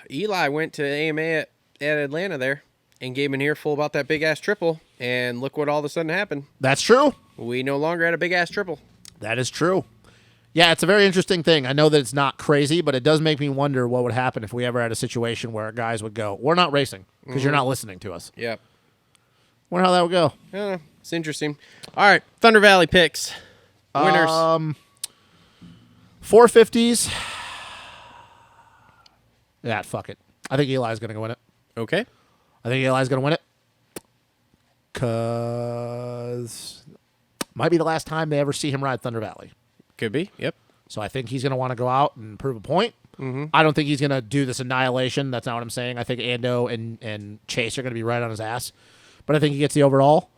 Eli went to AMA at Atlanta there and gave an earful about that big-ass triple, and look what all of a sudden happened. That's true. We no longer had a big-ass triple. That is true. Yeah, it's a very interesting thing. I know that it's not crazy, but it does make me wonder what would happen if we ever had a situation where guys would go, we're not racing because you're not listening to us. Yep. Wonder how that would go. It's interesting. All right, Thunder Valley picks. Winners. 450s. Yeah, fuck it. I think Eli's going to win it. Okay. I think Eli's going to win it. Because might be the last time they ever see him ride Thunder Valley. Could be. Yep. So I think he's going to want to go out and prove a point. I don't think he's going to do this annihilation. That's not what I'm saying. I think Ando and Chase are going to be right on his ass. But I think he gets the overall.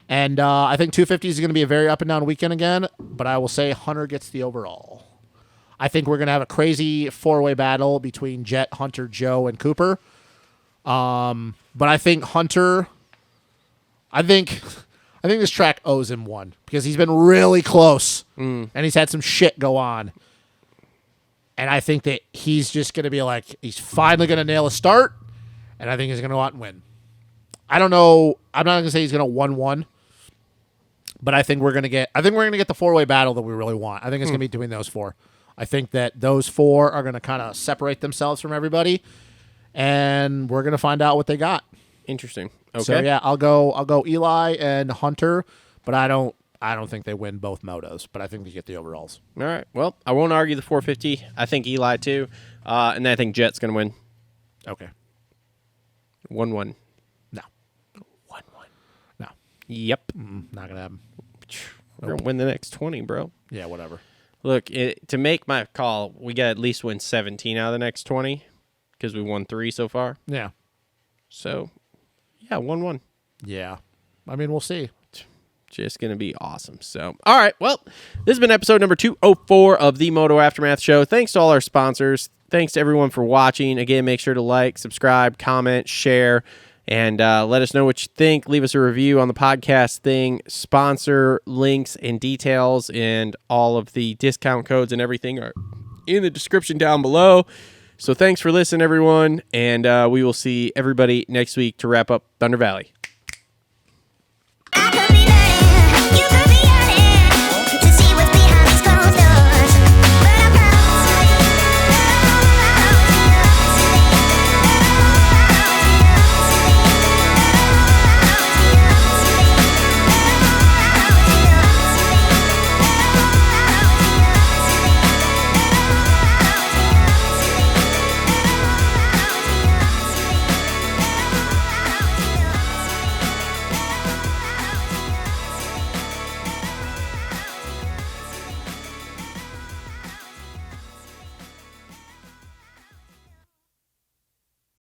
And I think 250s is going to be a very up and down weekend again. But I will say Hunter gets the overall. I think we're going to have a crazy four-way battle between Jet, Hunter, Joe, and Cooper. But I think Hunter... I think this track owes him one because he's been really close and he's had some shit go on. And I think that he's just going to be like, he's finally going to nail a start, and I think he's going to go out and win. I don't know. I'm not going to say he's going to 1-1, but I think we're going to get the four-way battle that we really want. I think it's going to be between those four. I think that those four are going to kind of separate themselves from everybody, and we're going to find out what they got. Interesting. Okay. So yeah, I'll go Eli and Hunter, but I don't think they win both motos, but I think they get the overalls. All right. Well, I won't argue the 450. I think Eli too, and I think Jet's going to win. Okay. 1-1. No. 1-1. No. Yep. Not gonna happen. We're going to win the next 20, bro. Yeah, whatever. Look, to make my call, we got to at least win 17 out of the next 20 because we won 3 so far. Yeah. So, yeah, 1-1. Yeah. I mean, we'll see. Just going to be awesome. So, all right. Well, this has been episode number 204 of the Moto Aftermath Show. Thanks to all our sponsors. Thanks to everyone for watching. Again, make sure to like, subscribe, comment, share, and let us know what you think. Leave us a review on the podcast thing. Sponsor links and details and all of the discount codes and everything are in the description down below. So thanks for listening, everyone, and we will see everybody next week to wrap up Thunder Valley.